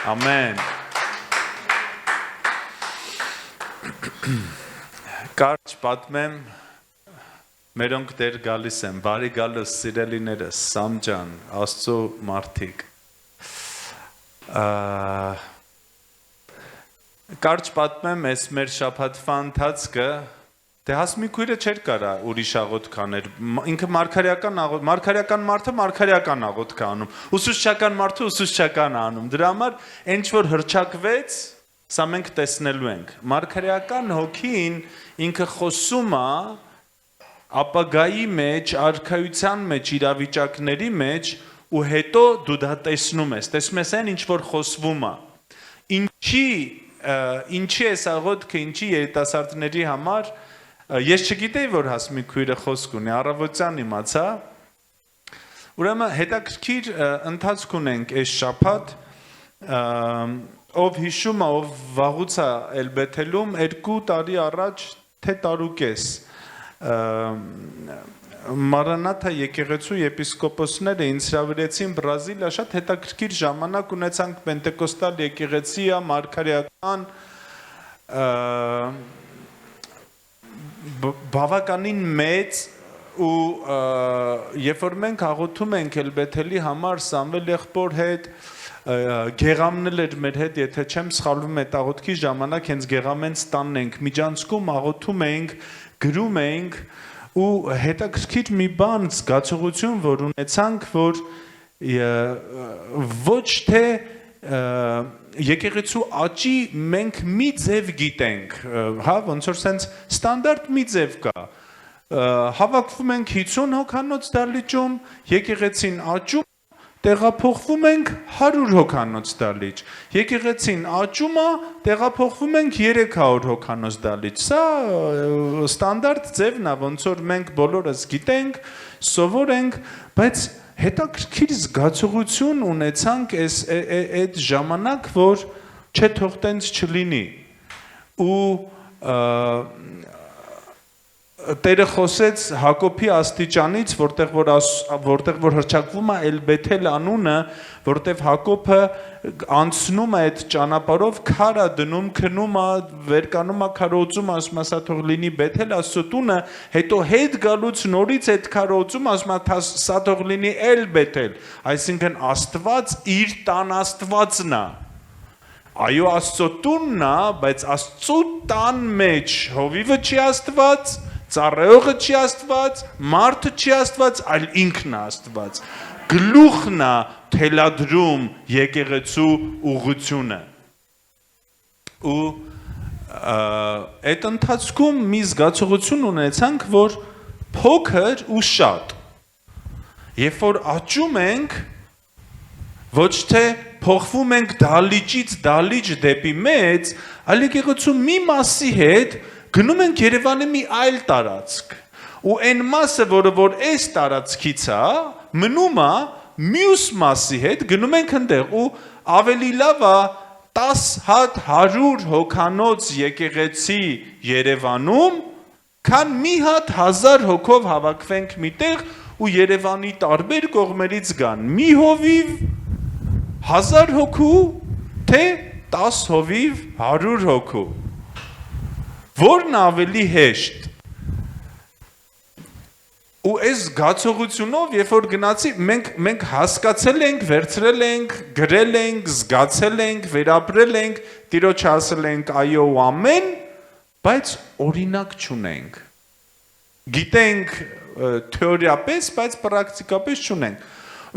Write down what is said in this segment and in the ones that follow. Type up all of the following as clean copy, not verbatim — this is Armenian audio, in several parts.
Ամեն։ Կարճ պատմեմ, մերոնք դեր գալիս են, բարի գալուս սիրելիներս, Սամ ջան, Աստծո մարդիկ։ Կարճ պատմեմ, ես մեր շաբաթվա ընթացքը, դե Հասմիկույրը չէր կարա ուրիշ աղոթք աներ, ինքը մարգարեական մարդը մարգարեական աղոթք անում, ուսուցչական մարդը ուսուցչական անում, դրա համար ինչ որ հրճակվեց, սա մենք տեսնելու ենք, մարգարեական հոգին ինքը խոսում է ապագայի մեջ, արքայության մեջ, իրավիճակների մեջ ու հետո դու դա տեսնում ես այն ինչ որ խոսվում է, ինչի ես աղոթքը, ինչի երիտասարդների համար Ես չգիտեի, որ Հասմիկույրը խոսք ունի, առավոտյան իմացա, ուրեմն հետաքրքիր ընթացք ունենք այս շաբաթ, ով հիշում է, ով վաղուց է Էլբեթելում, 2 տարի առաջ, թե տարուկես, Մարանաթա եկեղեցու եպիսկոպոսները ինձ հրավիրեցին Բրազիլիա, շատ հետաքրքիր ժամանակ ունեցանք պենտեկոստալ եկեղեցիա, մարգարեական, բավականին մեծ ու երբ որ մենք աղոթում ենք Էլբեթելի համար Սամվել եղբոր հետ գեղամնել էր մեր հետ, եթե չեմ սխալվում այդ աղոթքի ժամանակ հենց գեղամենց տանն ենք միջանցքում աղոթում ենք, գրում ենք ու հետաքրքիր մի բան զգացողություն որ ունեցանք, որ ոչ թե եկեղեցու աճի մենք մի ձև գիտենք, հա, ոնց որ սենց ստանդարտ մի ձև կա, հավաքվում ենք 50 հոգանոց դահլիճում, եկեղեցին աճում, տեղափոխվում ենք 100 հոգանոց դահլիճ, եկեղեցին աճում է, տեղափոխվում ենք 300 հոգանոց դահլիճ, սա ստանդարտ ձևն է, ոնց որ մենք բոլորս գիտենք, սովոր ենք, բայց հետաքրքիր զգացողություն ունեցանք այդ ժամանակ, որ չէ թող տենց չլինի ու Տերը խոսեց Հակոբի աստիճանից, որտեղ որ հրճակվում է Էլբեթել անունը, որտեղ Հակոբը անցնում է այդ ճանապարհով, քար է դնում, քնում է, վերկանում է քարոծում, ասում է սա թող լինի Բեթել Աստծո տունը, հետո հետ գալուց նորից այդ քարոծում, ասում է սա թող լինի Էլբեթել, այսինքն Աստված իր տան Աստվածն է։ Այո, Աստծո տունն է, բայց Աստծո տան մեջ հովիվը չի Աստված, ծառայողը չի Աստված, մարդը չի Աստված, այլ ինքն է Աստված։ Գլուխն է թելադրում եկեղեցու ուղղությունը։ Ու այդ ընթացքում մի զգացողություն ունեցանք, որ փոքր ու շատ։ Երբ որ աճում ենք, ոչ թե փոխվում ենք դահլիճից դահլիճ դեպի մեծ, այլ եկեղեցու մի մասի հետ գնում ենք Երևանի մի այլ տարածք ու այն մասը, որը որ այս տարածքից է, մնում է մյուս մասի հետ գնում ենք այնտեղ ու ավելի լավ է 10 հատ 100 հոգանոց եկեղեցի Երևանում, քան մի հատ 1000 հոգով հավաքվենք միտեղ ու Երևանի տարբեր կողմերից գան մի հովիվ 1000 հոգու, թե 10 հովիվ 100 հոգու, որն ավելի հեշտ, ու այս զգացողությունով, երբ որ գնացի, մենք հասկացել ենք, վերցրել ենք, գրել ենք, զգացել ենք, վերապրել ենք, Տիրոջ ասել ենք այո ու ամեն, բայց օրինակ չունենք, գիտենք թեորիապես, բայց պրակտիկապես չունենք,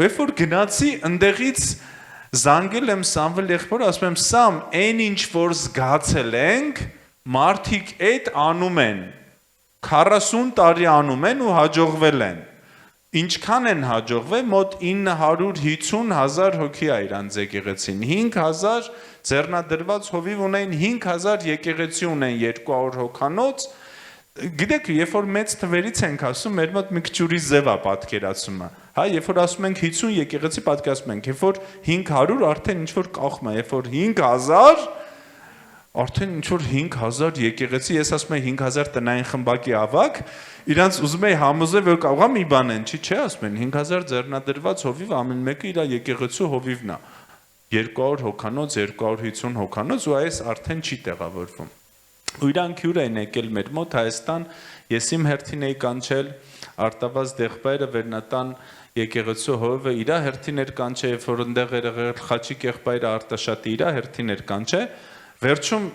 երբ որ գնացի, ընդեղից զանգել եմ Սամվել եղբոր, ասում եմ Սամ, այն ինչ որ զգացել ենք, մարդիկ այդ անում են, 40 տարի անում են ու հաջողվել են, ինչքան են հաջողվել, մոտ 950,000 հոգի է իրանց եկեղեցին, 5000 ձեռնադրված հովիվ ունեն, 5000 եկեղեցի ունեն 200 հոգանոց, գիտեք, երբ որ մեծ թվերից ենք ասում, մեր մոտ մի քիչ ուրիշ ձև է պատկերացումը, հա, երբ որ ասում ենք 50 եկեղեցի պատկերացնում ենք, երբ որ 500 արդեն ինչ որ կախում է, երբ որ 5000 Արդեն ինչ որ 5000 եկեղեցի, ես ասում եմ 5000 տնային խմբակի ավակ, իրանց ուզում էի համոզել, որ կարող է մի բան են, չէ, ասում են 5000 ձեռնադրված հովիվ ամեն մեկը իր եկեղեցու հովիվն է։ 200 հոգանոց, 250 հոգանոց ու այս արդեն չի տեղավորվում։ Ու իրանք հյուր են եկել մեր մոտ Հայաստան, ես իմ հերթին էի կանչել, Արտավազ Դեղբայրը Վերնատան եկեղեցու հովիվը իր հերթին էր կանչել, երբ որ ընդեղ էր եղել Խաչիկ եղբայրը Արտաշատի իր հերթին էր կանչել, վերջում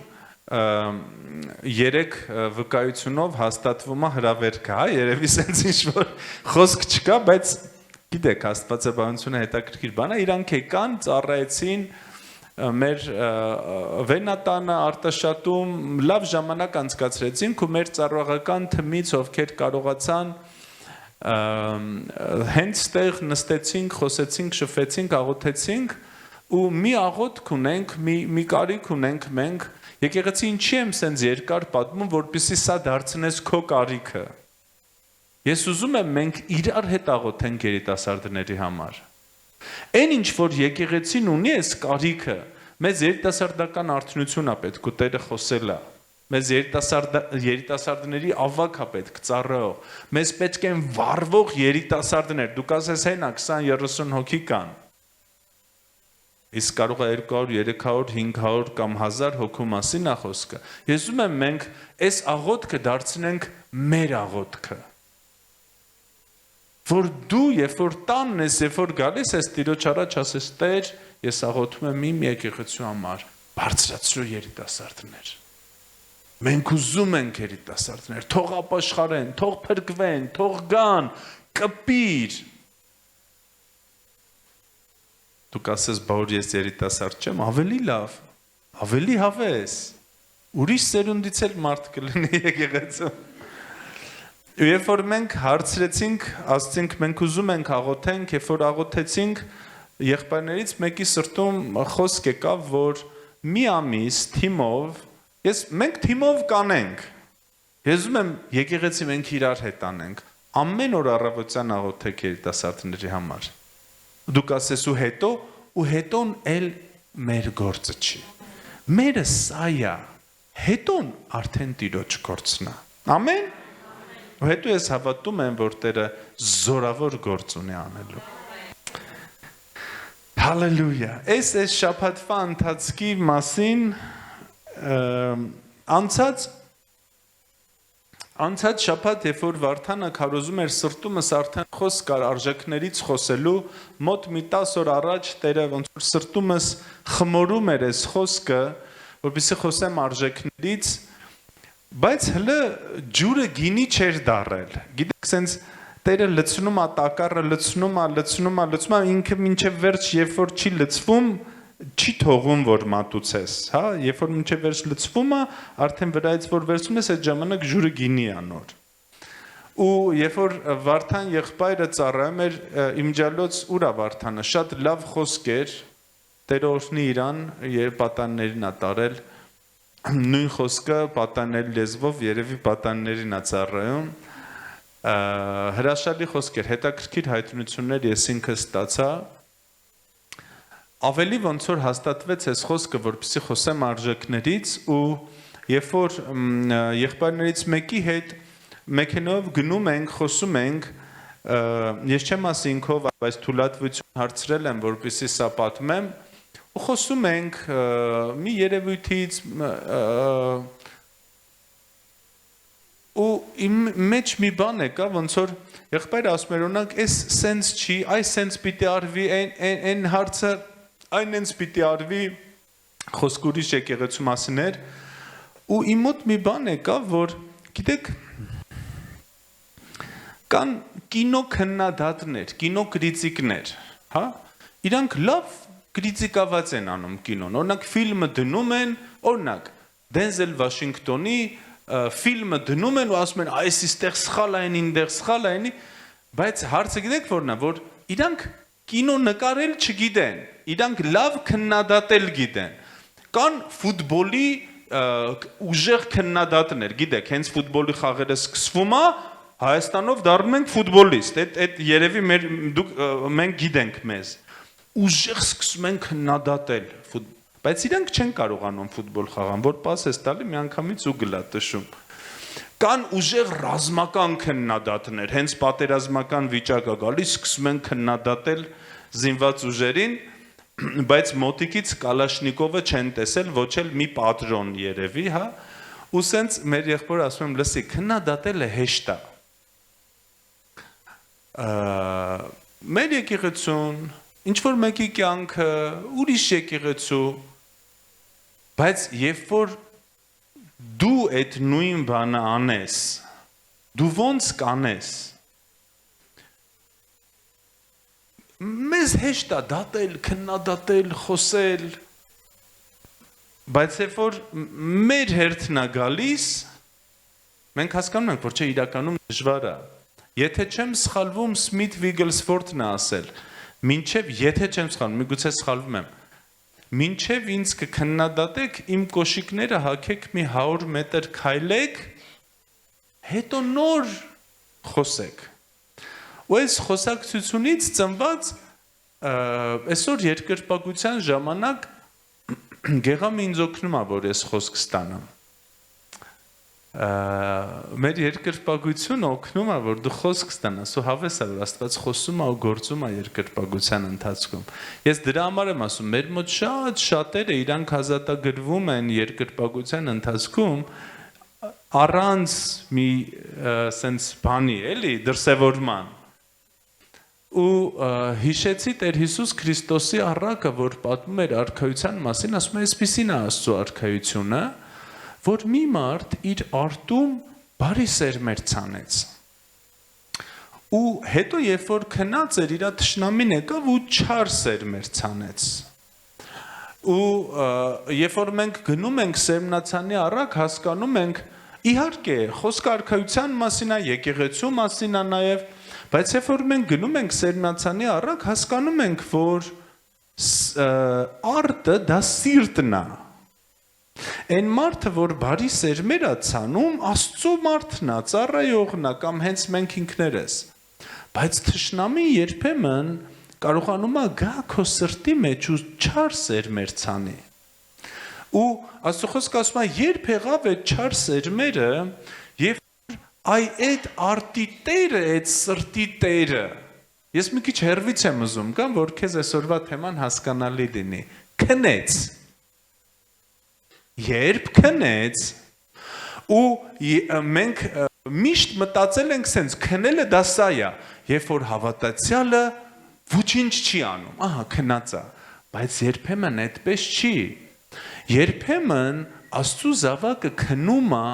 3 վկայությունով հաստատվում է հրավերքը, հա, երևի սենց ինչ-որ խոսք չկա, բայց գիտեք, աստվածաբանությունը հետաքրքիր բան է, իրանք եկան, ծառայեցին մեր Վենատանը Արտաշատում լավ ժամանակ անցկացրեցինք ու մեր ծառայողական թմից ովքեր կարողացան հենց ստեղ նստեցինք, խոսեցինք, շփվեցինք, աղոթեցինք ու մի աղոթք ունենք, մի կարիք ունենք մենք, եկեղեցի ինչի եմ սենց երկար պատմում, որպեսզի սա դարձնես քո կարիքը։ Ես ուզում եմ մենք իրար հետ աղոթենք երիտասարդների համար։ Այն ինչ որ եկեղեցին ունի այս կարիքը, մեզ երիտասարդական արդյունություն է պետք ու Տերը խոսել է։ Մեզ երիտասարդների ավակ է պետք ծառայող։ Մեզ պետք են վառվող երիտասարդներ։ Դուք ասես հենա 20-30 հոգի կան։ Իսկ կարող է 200, 300, 500 կամ 1000 հոգու մասին է խոսքը։ Ես ուզում եմ մենք այս աղոթքը դարձնենք մեր աղոթքը։ Որ դու երբ որ տանն ես, երբ որ գալիս ես Տիրոջ առաջ ասես Տեր, ես աղոթում եմ իմ եկեղեցու համար, բարձրացրու երիտասարդներ։ Մենք ուզում ենք երիտասարդներ, թող ապաշխարեն, թող փրկվեն, թող գան, կպիր։ Դուք ասես, բա որ ես երիտասարդ չեմ, ավելի լավ, ավելի հավես։ Ուրիշ սերունդից էլ մարդ կլինի եկեղեցում։ Երբ որ մենք հարցրեցինք, ասացինք մենք ուզում ենք աղոթենք, երբ որ աղոթեցինք, եղբայրներից մեկի սրտում խոսք եկավ, որ մի ամիս թիմով, մենք թիմով կանենք, ես ուզում եմ եկեղեցի մենք իրար հետ անենք, ամեն օր առավոտյան աղոթեք երիտասարդների համար։ Դուք ասես ու հետոն էլ մեր գործը չի։ Մերը սա է, հետոն արդեն Տիրոջ գործն է։ Ամեն։ Ու հետո ես հավատում եմ, որ Տերը զորավոր գործ ունի անելու։ Հալելույա։ Այս շաբաթվա ընթացքի մասին անցած շաբաթ, երբ որ Վարդանը քարոզում էր սրտումս արդեն խոսք կար արժեքներից խոսելու, մոտ մի 10 օր առաջ Տերը ոնց որ սրտումս խմորում էր այս խոսքը, որպեսզի խոսեմ արժեքներից, բայց հələ ջուրը գինի չէր դարել։ Գիտեք, սենց Տերը լցնում է տակառը, լցնում է, ինքը մինչև վերջ, երբ որ չի լցվում, չի թողում, որ մատուցես, հա, երբ որ մինչև վերջ լցվում է, արդեն վրայից որ վերցնում ես, այդ ժամանակ ջուրը գինի է նոր։ Ու երբ որ Վարդան եղբայրը ծառայում էր իմջալոց ուր է Վարդանը, շատ լավ խոսք էր, Տերը օրհնի իրան, երբ պատաններին է տարել, նույն խոսքը պատանների լեզվով երևի պատաններին է ծառայում, հրաշալի խոսք էր, հետաքրքիր հայտնություններ ես ինքս ստացա, ավելի ոնց որ հաստատվեց այս խոսքը, որպեսզի խոսեմ արժեքներից ու երբ որ եղբայրներից մեկի հետ մեքենայով գնում ենք, խոսում ենք, ես չեմ ասի ինքով, բայց թույլատվություն հարցրել եմ, որպեսզի սա պատմեմ, ու խոսում ենք մի երևույթից ու իմ մեջ մի բան եկա, ոնց որ եղբայրը ասում էր, օրինակ, այս սենց չի, այս սենց պիտի արվի, այն հարցը այն ինձ պիտի արվի, խոսք ուրիշ եկեղեցու մասին էր, ու իմ մոտ մի բան եկա, որ գիտեք, կան կինո քննադատներ, կինո կրիտիկներ, հա, իրանք լավ կրիտիկաված են անում կինոն, օրինակ ֆիլմը դնում են, օրինակ Դենզել Վաշինգտոնի ֆիլմը դնում են ու ասում են այս իստեղ սխալ այն, ինտեղ սխալ այն, բայց հարցը գիտեք որն է, որ իրանք կինո նկարել չգիտեն, իրանք լավ քննադատել գիտեն, կան ֆուտբոլի ուժեղ քննադատներ, գիտեք, հենց ֆուտբոլի խաղերը սկսվում է, Հայաստանով դառնում ենք ֆուտբոլիստ, այդ երևի մենք գիտենք մեզ, ուժեղ սկսում են քննադատել, բայց իրանք չեն կարողանում ֆուտբոլ խաղան, որ պասես տալի մի անգամից ու գլա տշում։ Կան ուժեղ ռազմական քննադատներ, հենց պատերազմական վիճակը գալիս, սկսում են քննադատել զինված ուժերին, բայց մոտիկից Կալաշնիկովը չեն տեսել, ոչ էլ մի պատրոն երևի, հա, ու սենց մեր եղբորը ասում եմ, լսի, քննադատելը հեշտ է։ Մեր եկեղեցուն, ինչ որ մեկի կյանքը, ուրիշ եկեղեցու, բայց երբ որ դու այդ նույն բանը անես, դու ոնց կանես, մեզ հեշտ է դատել, քննադատել, խոսել, բայց երբ որ մեր հերթն է գալիս, մենք հասկանում ենք, որ չէ իրականում դժվար է։ Եթե չեմ սխալվում, Սմիթ Վիգլսվորթն է ասել, մինչև եթե չեմ սխալվում, միգուցե սխալվում եմ, մինչև ինձ կքննադատեք, իմ կոշիկները հագեք մի 100 մետր քայլեք, հետո նոր խոսեք։ Ու այս խոսակցությունից ծնված այսօր երկրպագության ժամանակ Գեղամը ինձ օգնում է, որ ես խոսք ստանամ։ Մեր երկրպագությունը օգնում է, որ դու խոսք ստանաս, ու հավես է, որ Աստված խոսում է ու գործում է երկրպագության ընթացքում։ Ես դրա համար եմ ասում, մեր մոտ շատ շատերը իրանք ազատագրվում են երկրպագության ընթացքում առանց մի սենց բանի, էլի, դրսևորման։ Ու հիշեցի Տեր Հիսուս Քրիստոսի առակը, որ պատմում էր արքայության մասին, ասում է, այսպիսին է Աստծո արքայությունը, որ մի մարդ իր արտում բարի սերմեր ցանեց։ Ու հետո երբ որ քնած էր, իր թշնամին եկավ ու չար սերմեր ցանեց։ Ու երբ որ մենք գնում ենք սերմնացանի առակ, հասկանում ենք, իհարկե, խոսքը արքայության մասին է, եկեղեցու մասին է նաև, բայց երբ որ մենք գնում ենք սերմնացանի առակ, հասկանում ենք, որ արտը դա սիրտն է։ Այն մարդը, որ բարի սերմեր է ցանում, Աստծո մարդն է, ծառայողն է, կամ հենց մենք ինքներս։ Բայց թշնամին երբեմն կարողանում է գա քո սրտի մեջ ու չար սերմեր ցանի։ Ու Աստծո խոսքը ասում է, երբ եղավ այդ չար սերմերը, եւ այդ արտի տերը, այդ սրտի տերը։ Ես մի քիչ հեռվից եմ ուզում գամ, որ քեզ այսօրվա թեման հասկանալի լինի։ Քնեց։ Երբ քնեց, ու մենք միշտ մտածել ենք սենց, քնելը դա սա է, երբ որ հավատացյալը ոչինչ չի անում, ահա քնած է, բայց երբեմն այդպես չի, երբեմն Աստծո զավակը քնում է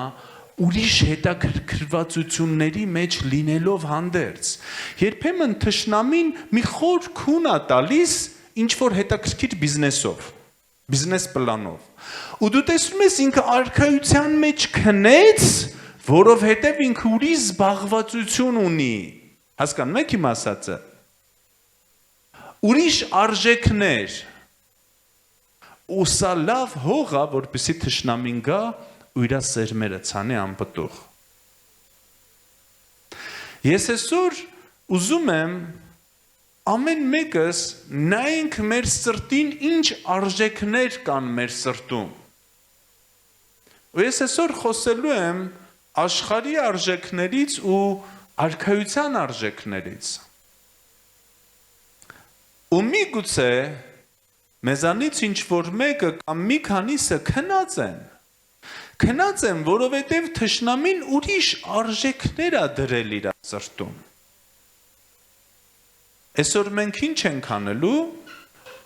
ուրիշ հետաքրքրվածությունների մեջ լինելով հանդերձ, երբեմն թշնամին մի խոր քուն է տալիս ինչ որ հետաքրքիր բիզնեսով, բիզնես պլանով, ու դու տեսնում ես ինքը արքայության մեջ քնեց, որովհետև ինքը ուրիշ զբաղվածություն ունի, հասկանում եք իմ ասածը, ուրիշ արժեքներ, ու սա լավ հող է, որպեսզի թշնամին գա ու իր սերմերը ցանի անպտուղ։ Ես այսօր ուզում եմ ամեն մեկս նայենք մեր սրտին ինչ արժեքներ կան մեր սրտում։ Ու ես այսօր խոսելու եմ աշխարհի արժեքներից ու արքայության արժեքներից։ Ու միգուցե մեզանից ինչ որ մեկը կամ մի քանիսը քնած են, որովհետև թշնամին ուրիշ արժեքներ է դրել իր սրտում։ Այսօր մենք ինչ ենք անելու,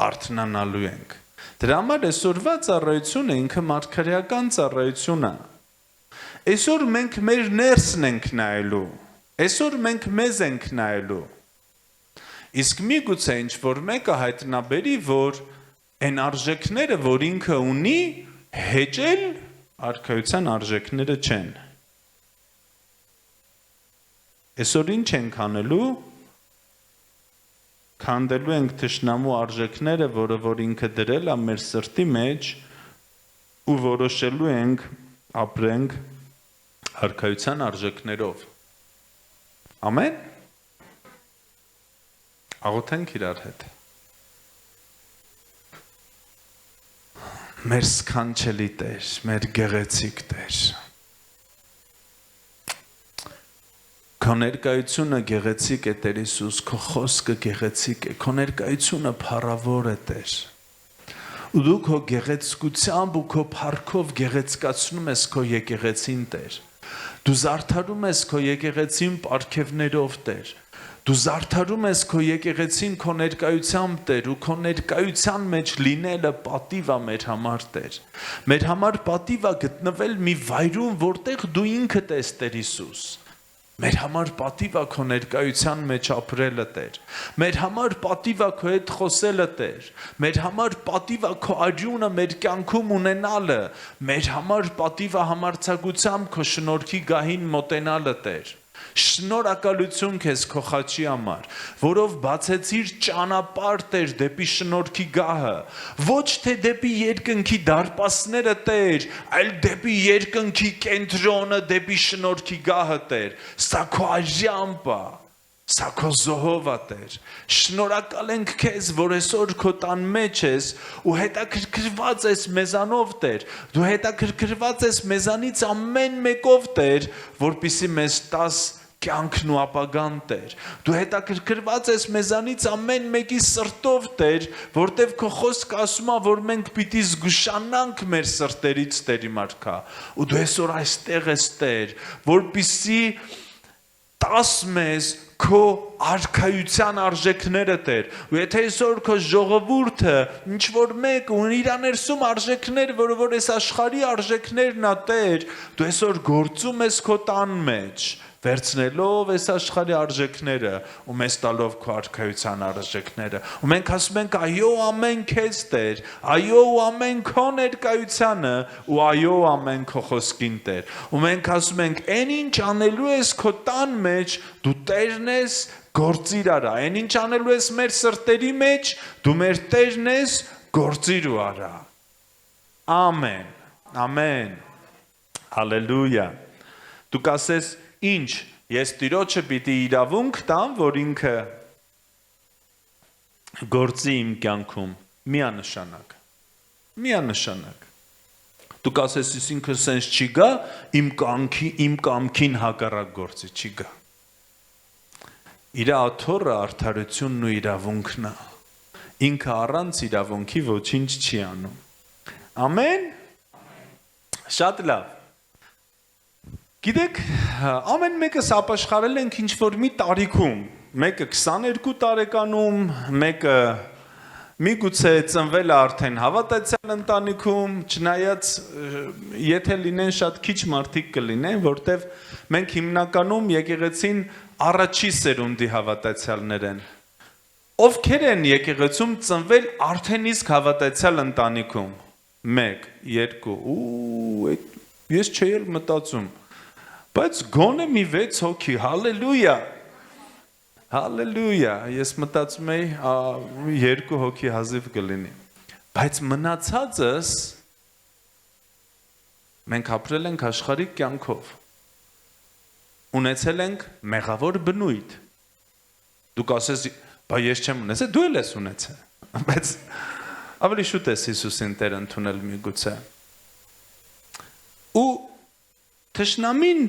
արթնանալու ենք։ Դրա համար այսօրվա ծառայությունը ինքը մարգարեական ծառայություն է։ Այսօր մենք մեր ներսն ենք նայելու, այսօր մենք մեզ ենք նայելու։ Իսկ միգուցե ինչ որ մեկը հայտնաբերի, որ այն արժեքները, որ ինքը ունի, հեճել արքայության արժեքները չեն։ Այսօր ինչ ենք անելու, քանդելու ենք թշնամու արժեքները, որը որ ինքը դրել է մեր սրտի մեջ, ու որոշելու ենք ապրենք արքայության արժեքներով։ Ամեն։ Աղոթենք իրար հետ։ մեր սքանչելի Տեր, մեր գեղեցիկ Տեր։ Քո ներկայությունը գեղեցիկ է Տեր Հիսուս, քո խոսքը գեղեցիկ է, քո ներկայությունը փառավոր է Տեր։ Ու դու քո գեղեցկությամբ ու քո փառքով գեղեցկացնում ես քո եկեղեցին Տեր։ Դու զարդարում ես քո եկեղեցին պարգևներով Տեր։ Դու զարդարում ես քո եկեղեցին քո ներկայությամբ Տեր ու քո ներկայության մեջ լինելը պատիվ է մեր համար Տեր։ Մեր համար պատիվ է գտնվել մի վայրում, որտեղ դու ինքդ ես Տեր Հիսուս։ Մեր համար պատիվ է քո ներկայության մեջ ապրելը Տեր։ Մեր համար պատիվ է քո հետ խոսելը Տեր։ Մեր համար պատիվ է քո արյունը մեր կյանքում ունենալը։ Մեր համար պատիվ է համարձակությամբ քո շնորհքի գահին մոտենալը Տեր։ Շնորհակալություն քեզ քո խաչի համար, որով բացեցիր ճանապարհ Տեր դեպի շնորհքի գահը, ոչ թե դեպի երկնքի դարպասները Տեր, այլ դեպի երկնքի կենտրոնը, դեպի շնորհքի գահը Տեր։ Սա քո արժանն է, սա քո զոհովն է Տեր։ Շնորհակալ ենք քեզ, որ այսօր քո տան մեջ ես ու հետաքրքրված ես մեզանով Տեր։ Դու հետաքրքրված ես մեզանից ամեն մեկով Տեր, որպեսզի մեզ տաս կյանքն ու ապագան Տեր։ Դու հետաքրքրված ես մեզանից ամեն մեկի սրտով Տեր, որտեվ քո խոսքը ասում է, որ մենք պիտի զգուշանանք մեր սրտերից Տեր իմ արքա։ Ու դու այսօր այստեղ ես Տեր, որպեսզի տաս մեզ քո արքայության արժեքները Տեր։ Ու եթե այսօր քո ժողովուրդը ինչ որ մեկ ունի իր ներսում արժեքներ, որ այս աշխարհի արժեքներն է Տեր, դու այսօր գործում ես քո տան մեջ, վերցնելով այս աշխարհի արժեքները ու մեզ տալով քո արքայության արժեքները։ Ու մենք ասում ենք այո ամեն քեզ Տեր, այո ամեն քո ներկայությանը ու այո ամեն քո խոսքին Տեր։ Ու մենք ասում ենք այն ինչ անելու ես քո տան մեջ, դու Տերն ես, գործիր արա։ Այն ինչ անելու ես մեր սրտերի մեջ, դու մեր Տերն ես, գործիր ու արա։ Ամեն։ Ամեն։ Հալելույա։ Դու կասես ինչ, ես Տիրոջը պիտի իրավունք տամ, որ ինքը գործի իմ կյանքում, միանշանակ, միանշանակ։ Դու կասես ինքը սենց չի գա, իմ կամքին հակառակ գործի չի գա։ Իր աթոռը արդարությունն ու իրավունքն է, ինքը առանց իրավունքի ոչինչ չի անում։ Ամեն, շատ լավ։ Գիտեք, ամեն մեկս ապաշխարել ենք ինչ-որ մի տարիքում, մեկը 22 տարեկանում, մեկը միգուցե ծնվել է արդեն հավատացյալ ընտանիքում, չնայած եթե լինեն շատ քիչ մարդիկ կլինեն, որտեվ մենք հիմնականում եկեղեցին առաջի սերունդի հավատացյալներ են։ Ովքեր են եկեղեցում ծնվել արդեն իսկ հավատացյալ ընտանիքում, 1, 2, ես չէի մտածում, բայց գոնե մի 6 հոգի, հալելույա, հալելույա, ես մտածում էի 2 հոգի հազիվ կլինի, բայց մնացածս մենք ապրել ենք աշխարհիկ կյանքով, ունեցել ենք մեղավոր բնույթ, դու կասես, բա ես չեմ ունեցել, դու էլ ես ունեցել, բայց ավելի շուտ ես Հիսուսին Տեր ընդունել միգուցե, ու թշնամին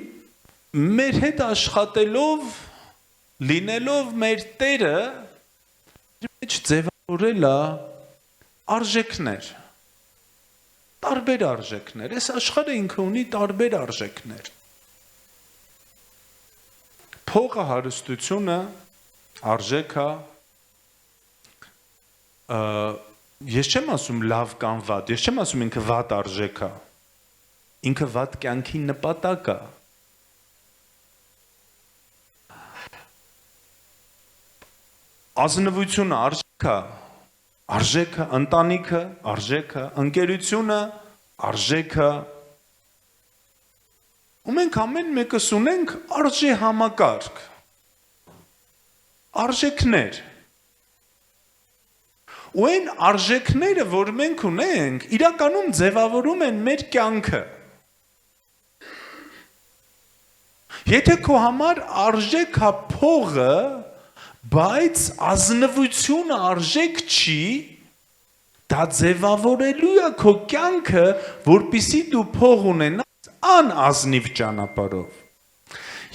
մեր հետ աշխատելով, լինելով մեր Տերը, մեջ ձևավորել է արժեքներ, տարբեր արժեքներ, այս աշխարհը ինքը ունի տարբեր արժեքներ։ Փողը հարստությունը, արժեքը, ես չեմ ասում լավ կամ վատ, ես չեմ ասում ինքը վատ արժեք է, ինքը վատ կյանքի նպատակ է։ Ազնվությունը արժեքը, ընտանիքը, արժեքը, ընկերությունը, արժեքը, ու մենք ամեն մեկս ունենք արժե համակարգ, արժեքներ, ու այն արժեքները, որ մենք ունենք, իրականում ձևավորում են մեր կյանքը։ Եթե քո համար արժեք է փողը, բայց ազնվությունը արժեք չի, Դա ձևավորելու է քո կյանքը, որպեսզի դու փող ունենաս անազնիվ ճանապարհով։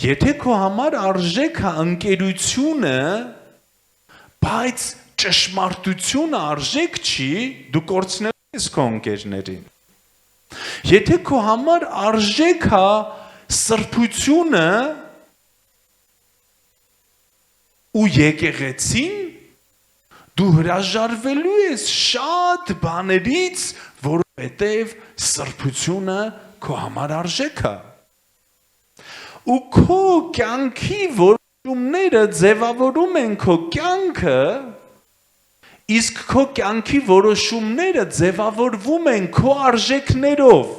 Եթե քո համար արժեք է ընկերությունը, բայց ճշմարտությունը արժեք չի, դու կորցնելու ես քո ընկերներին։ Եթե քո համար արժեք է սրբությունը ու եկեղեցին, դու հրաժարվելու ես շատ բաներից, որովհետև սրբությունը քո համար արժեք է։ Ու քո կյանքի որոշումները ձևավորում են քո կյանքը, իսկ քո կյանքի որոշումները ձևավորվում են քո արժեքներով։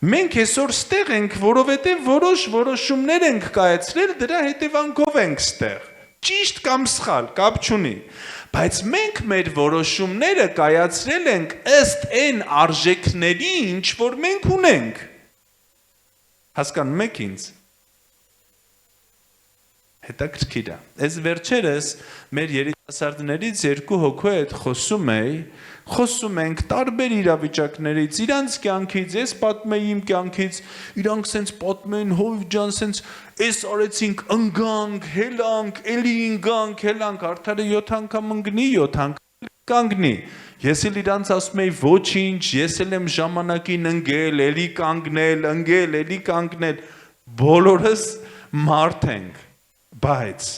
Մենք այսօր ստեղ ենք, որովհետև որոշ որոշումներ ենք կայացրել, դրա հետևանքով ենք ստեղ։ Ճիշտ կամ սխալ, կապ չունի, բայց մենք մեր որոշումները կայացրել ենք ըստ այն արժեքների, ինչ որ մենք ունենք։ Հասկանում եք ինձ։ Հետաքրքիր է։ Այս վերջերս մեր երիտասարդներից երկու հոգու հետ խոսում ենք տարբեր իրավիճակներից, իրանց կյանքից, ես պատմեի իմ կյանքից, իրանք սենց պատմեն, հովիվ ջան, սենց էս արեցինք, ընգանք, հելանք, էլի ընգանք, հելանք, արդարը 7 անգամ ընգնի, 7 անգամ կանգնի։ Ես էլ իրանց ասում եի ոչինչ, ես էլ եմ ժամանակին ընգել, էլի կանգնել, ընգել, էլի կանգնել, բոլորս մարդ ենք, բայց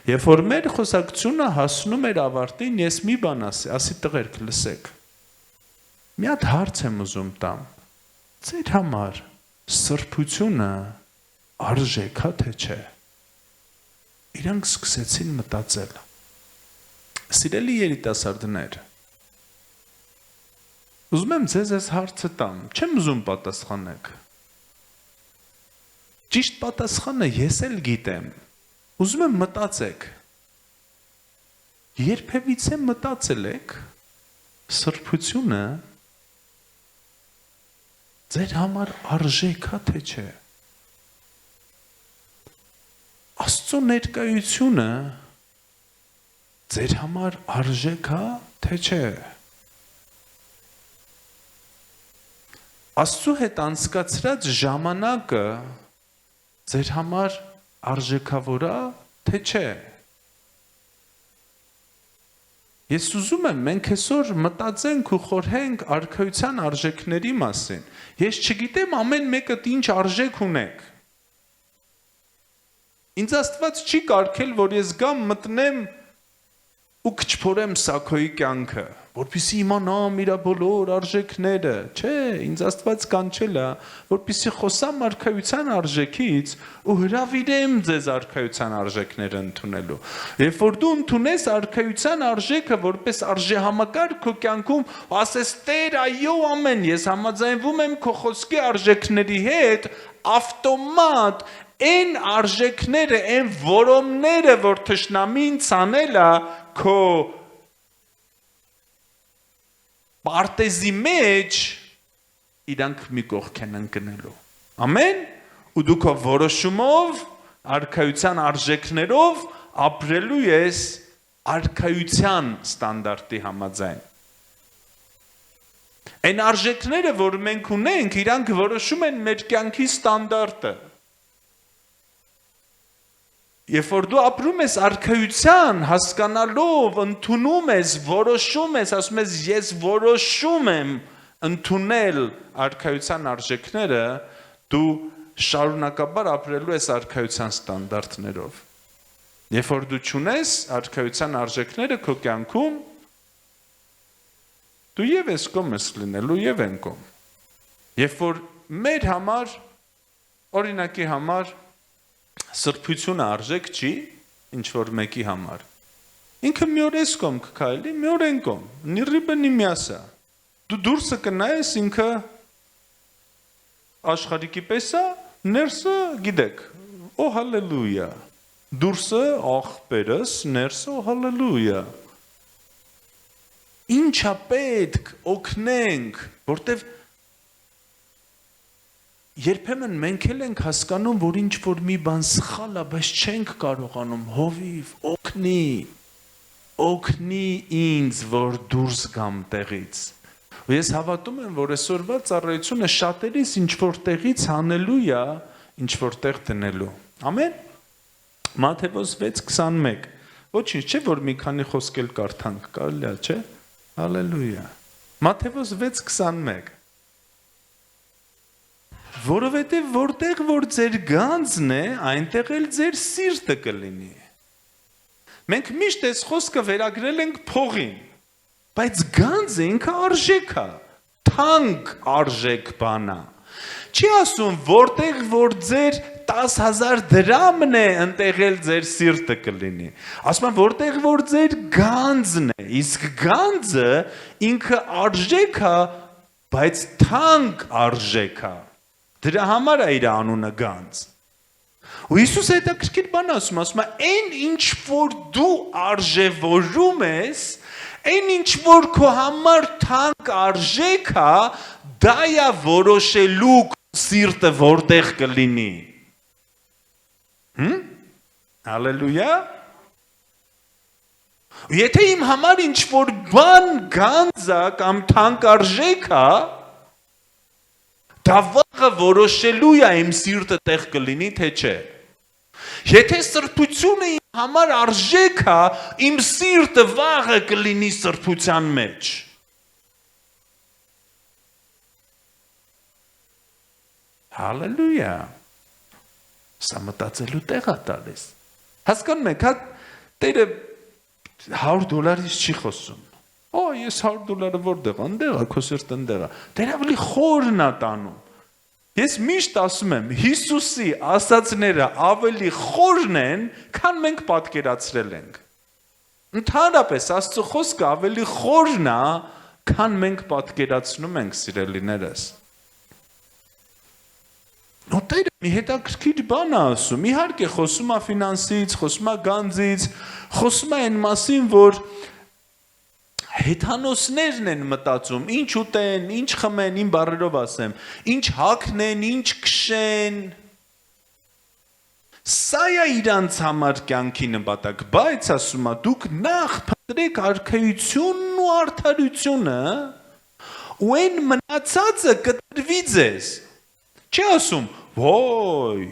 Երբ որ մեր խոսակցությունը հասնում էր ավարտին, ես մի բան ասի տղերք լսեք։ Մի հատ հարց եմ ուզում տամ։ Ձեր համար սրբությունը արժեք է թե չէ։ Իրանք սկսեցին մտածել։ Սիրելի երիտասարդներ, ուզում եմ ձեզ այս հարցը տամ, չեմ ուզում պատասխանեք։ Ճիշտ պատասխանը ես էլ գիտեմ։ Ուզում եմ մտածեք, երբևիցե մտածել եք, սրբությունը ձեր համար արժեք է թե չէ։ Աստծո ներկայությունը ձեր համար արժեք է թե չէ։ Աստծո հետ անցկացրած ժամանակը ձեր համար արժեքավոր է թե չէ։ Ես ուզում եմ մենք այսօր մտածենք ու խորհենք արքայության արժեքների մասին։ Ես չգիտեմ ամեն մեկը ինչ արժեք ունեք։ Ինձ Աստված չի կարգել, որ ես գամ մտնեմ ու քչփորեմ Սաքոյի կյանքը, որպեսզի իմանամ իր բոլոր արժեքները։ Չէ, ինձ Աստված կանչել է, որպեսզի խոսամ արքայության արժեքից ու հրավիրեմ ձեզ արքայության արժեքները ընդունելու։ Երբ որ դու ընդունես արքայության արժեքը որպես արժեհամակարգ քո կյանքում, ասես Տեր, այո, ամեն, ես համաձայնվում եմ քո խոսքի արժեքների հետ, ավտոմատ այն արժեքները, այն որոմները, որ թշնամին ցանել է քո պարտեզի մեջ, իրանք մի կողք են ընկնելու։ Ամեն, ու դու քո որոշումով, արքայության արժեքներով ապրելու ես արքայության ստանդարտի համաձայն։ Այն արժեքները, որ մենք ունենք, իրանք որոշում են մեր կյանքի ստանդարտը։ Երբ որ դու ապրում ես արքայության, հասկանալով, ընդունում ես, որոշում ես, ասում ես ես որոշում եմ ընդունել արքայության արժեքները, դու շարունակաբար ապրելու ես արքայության ստանդարտներով։ Երբ որ դու չունես արքայության արժեքները քո կյանքում, դու եւ ես կողմ ես լինելու եւ են կողմ։ Երբ որ մեր համար, օրինակի համար սրբությունը արժեք չի, ինչ որ մեկի համար։ Ինքը մի օր ես կողմ կքայլի, մի օր են կողմ, նի ռիբը նի միասա։ Դու դուրսը կնայես ինքը աշխարհիկի պես է, ներսը գիտեք, օ հալելույա։ Դուրսը աղբերս, ներսը օ հալելույա։ Ինչա պետք օգնենք, որտեվ երբեմն մենք էլ ենք հասկանում, որ ինչ որ մի բան սխալ է, բայց չենք կարողանում հովիվ օգնի։ օգնի ինձ, որ դուրս գամ տեղից։ Ու ես հավատում եմ, որ այսօրվա ծառայությունը շատերիս ինչ որ տեղից հանելու է, ինչ որ տեղ դնելու։ Ամեն։ Մատթեոս 6:21։ Ոչինչ չէ, որ մի քանի խոսք էլ կարդանք, կարելի է, չէ՞։ Հալելույա։ Մատթեոս 6:21։ Որովհետև որտեղ որ ձեր գանձն է, այնտեղ էլ ձեր սիրտը կլինի։ Մենք միշտ այս խոսքը վերագրել ենք փողին, բայց գանձը ինքը արժեք է, թանկ արժեք բան է։ Չի ասում որտեղ որ ձեր 10,000 դրամն է, այնտեղ էլ ձեր սիրտը կլինի։ Ասում եմ որտեղ որ ձեր գանձն է, իսկ գանձը ինքը արժեք է, բայց թանկ արժեք է։ Դրա համար է իր անունը գանձ։ Ու Հիսուսը հետաքրքիր բան ասում է, այն ինչ որ դու արժևորում ես, այն ինչ որ քո համար թանկ արժեք է, դա է որոշելու սիրտը որտեղ կլինի։ Հալելույա։ Եթե իմ համար ինչ որ բան գանձ է կամ թանկ արժեք է, դա վաղը որոշելու է իմ սիրտը տեղ կլինի, թե չէ։ Եթե սրբությունը իմ համար արժեք է, իմ սիրտը վաղը կլինի սրբության մեջ։ Հալելույա։ Սա մտածելու տեղ է տալիս։ Հասկանում եք, հա Տերը $100-ից չի խոսում։ Օ, ես $100 որտեղ, այնտեղ է, քո սիրտը այնտեղ է։ Դեռ ավելի խորն է տանում։ Ես միշտ ասում եմ, Հիսուսի ասածները ավելի խորն են, քան մենք պատկերացրել ենք։ Ընդհանրապես Աստծո խոսքը ավելի խորն է, քան մենք պատկերացնում ենք, սիրելիներս։ Ու Տերը մի հետաքրքիր բան է ասում, իհարկե խոսում է ֆինանսից, խոսում է գանձից, խոսում է այն մասին, որ հեթանոսներն են մտածում, ինչ ուտեն, ինչ խմեն, իմ բառերով ասեմ, ինչ հագնեն, ինչ քշեն։ Սա է իրանց համար կյանքի նպատակ, բայց ասում է, դուք նախ փնտրեք արքայությունն ու արդարությունը, ու այն մնացածը կտրվի ձեզ։ Չի ասում, ոյ,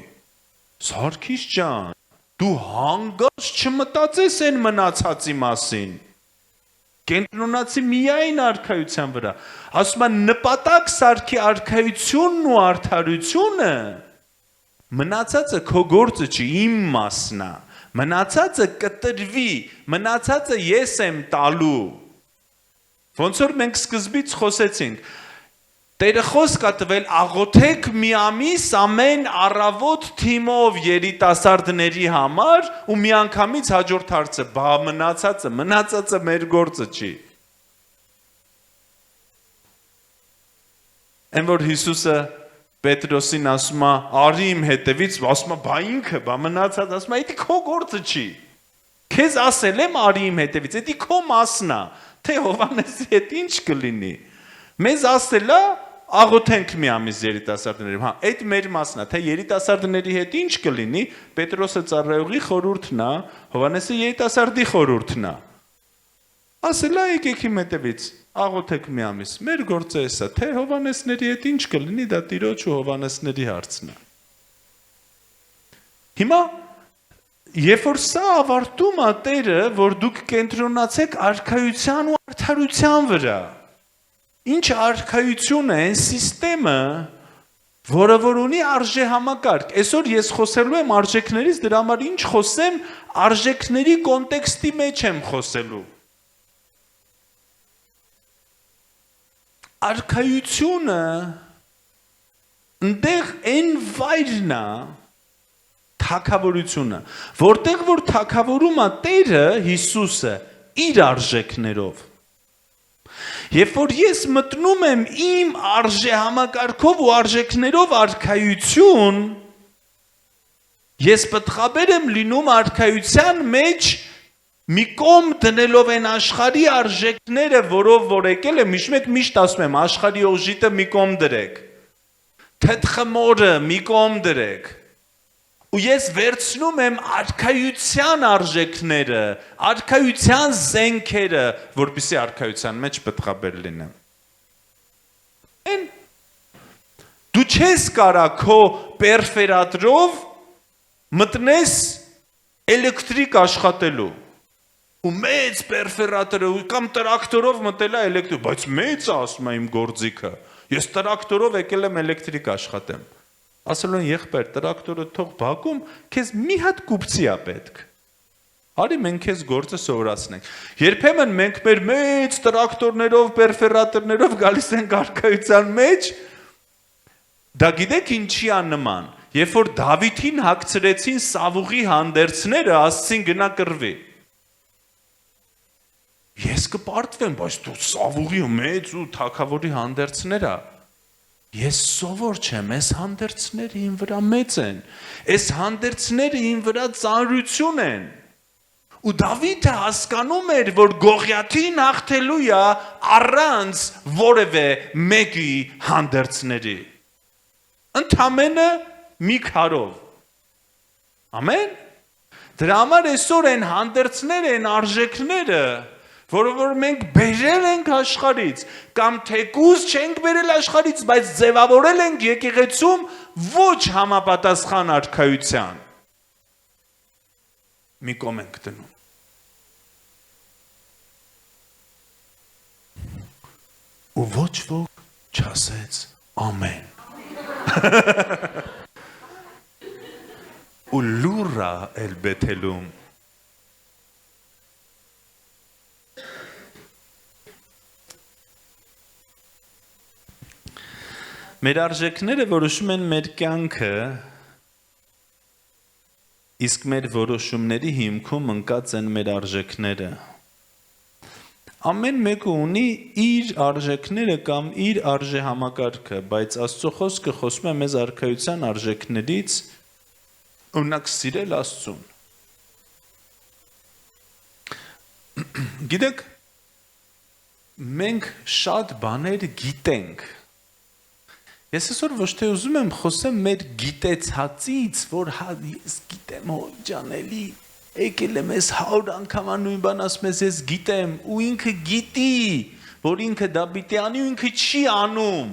Սարգիս ջան, դու հանգարց չմտածես այն մնացածի մասին։ Կենտրոնացի միայն արքայության վրա։ Ասում է նպատակ սարքի արքայությունն ու արդարությունը, մնացածը քո գործը չի, իմ մասն է։ Մնացածը կտրվի, մնացածը ես եմ տալու։ Ոնց որ մենք սկզբից խոսեցինք, Տերը խոսք է տվել աղոթեք մի ամիս ամեն առավոտ թիմով երիտասարդների համար ու միանգամից հաջորդ հարցը, բա մնացածը մեր գործը չի։ Այն որ Հիսուսը Պետրոսին ասում է, արի իմ հետևից, ասում է, բա ինքը, բա մնացած, ասում է, դա քո գործը չի։ Քեզ ասել եմ արի իմ հետևից, դա քո մասն է, թե Հովհաննեսի հետ ինչ կլինի։ Մեզ ասել է աղոթենք մի ամիս երիտասարդների, հա, այդ մեր մասն է, թե երիտասարդների հետ ինչ կլինի, Պետրոսը ծառայողի խորհուրդն է, Հովհաննեսը երիտասարդի խորհուրդն է։ Ասել է եկեք իմ հետևից, աղոթեք մի ամիս, մեր գործը էսա, թե Հովհաննեսների հետ ինչ կլինի, դա Տիրոջ ու Հովհաննեսների հարցն է։ Հիմա երբ որ սա ավարտում է Տերը, որ դուք կենտրոնացեք արքայության ու արդարության վրա, ինչ արքայություն է, այն սիստեմը, որը որ ունի արժե համակարգ։ Այսօր ես խոսելու եմ արժեքներից, դրա համար ինչ խոսեմ, արժեքների կոնտեքստի մեջ եմ խոսելու։ Արքայությունը ընդեղ այն վայրն է, թագավորությունը, որտեղ որ թագավորում է Տերը Հիսուսը իր արժեքներով։ Երբ որ ես մտնում եմ իմ արժե համակարգով ու արժեքներով արքայություն, ես պտղաբեր եմ լինում արքայության մեջ մի կողմ դնելով են աշխարհի արժեքները, որով որ եկել եմ, միշտ ասում եմ, աշխարհի օժիտը մի կողմ դրեք, թեթխմորը մի կողմ դրեք, ու ես վերցնում եմ արքայության արժեքները, արքայության զենքերը, որպեսզի արքայության մեջ պտղաբեր լինեմ։ Դու չես կարա քո պերֆերատրով մտնես էլեկտրիկ աշխատելու ու մեծ պերֆերատորը կամ տրակտորով մտելա էլեկտրիկ, բայց մեծ ասում եմ իմ գործիքը, ես տրակտորով եկել եմ էլեկտրիկ աշխատեմ, ասել են եղբայր տրակտորը թող բակում, քեզ մի հատ կուպցի է պետք, արի մենք քեզ գործը սովորացնենք, երբեմն մենք մեր մեծ տրակտորներով, պերֆերատորներով գալիս ենք արքայության մեջ, դա գիտեք ինչի է նման, երբ որ Դավիթին հագցրեցին Սավուղի հանդերձները, ասցին գնա կռվի։ Ես կպարտվեմ, բայց դու Սավուղի մեծ ու թագավորի հանդերձները, ես սովոր չեմ, այս հանդերձները իմ վրա մեծ են, այս հանդերձները իմ վրա ծանրություն են։ Ու Դավիթը հասկանում էր, որ Գողիաթին հաղթելու է առանց որևէ մեկի հանդերձների։ Ընդամենը մի քարով։ Ամեն։ Դրա համար այսօր են հանդերձները, են արժեքները, որ մենք բերել ենք աշխարհից, կամ թեկուզ չենք բերել աշխարհից, բայց ձևավորել ենք եկեղեցում ոչ համապատասխան արքայության։ Մի կողմ ենք դնում։ Ու ոչ ոք չասեց ամեն։ ու լուրա էլ Բեթելում մեր արժեքները որոշում են մեր կյանքը, իսկ մեր որոշումների հիմքում ընկած են մեր արժեքները։ Ամեն մեկը ունի իր արժեքները կամ իր արժեհամակարգը, բայց Աստծո խոսքը խոսում է մեզ արքայության արժեքներից, օրինակ սիրել Աստծուն։ Գիտեք, մենք շատ բաներ գիտենք։ Ես այսօր ոչ թե ուզում եմ խոսեմ մեր գիտեցածից, որ ես գիտեմ ջանելի, եկել եմ ես 100 անգամ նույն բան ասում ես ես գիտեմ, ու ինքը գիտի, որ ինքը դա պիտի անի ու ինքը չի անում։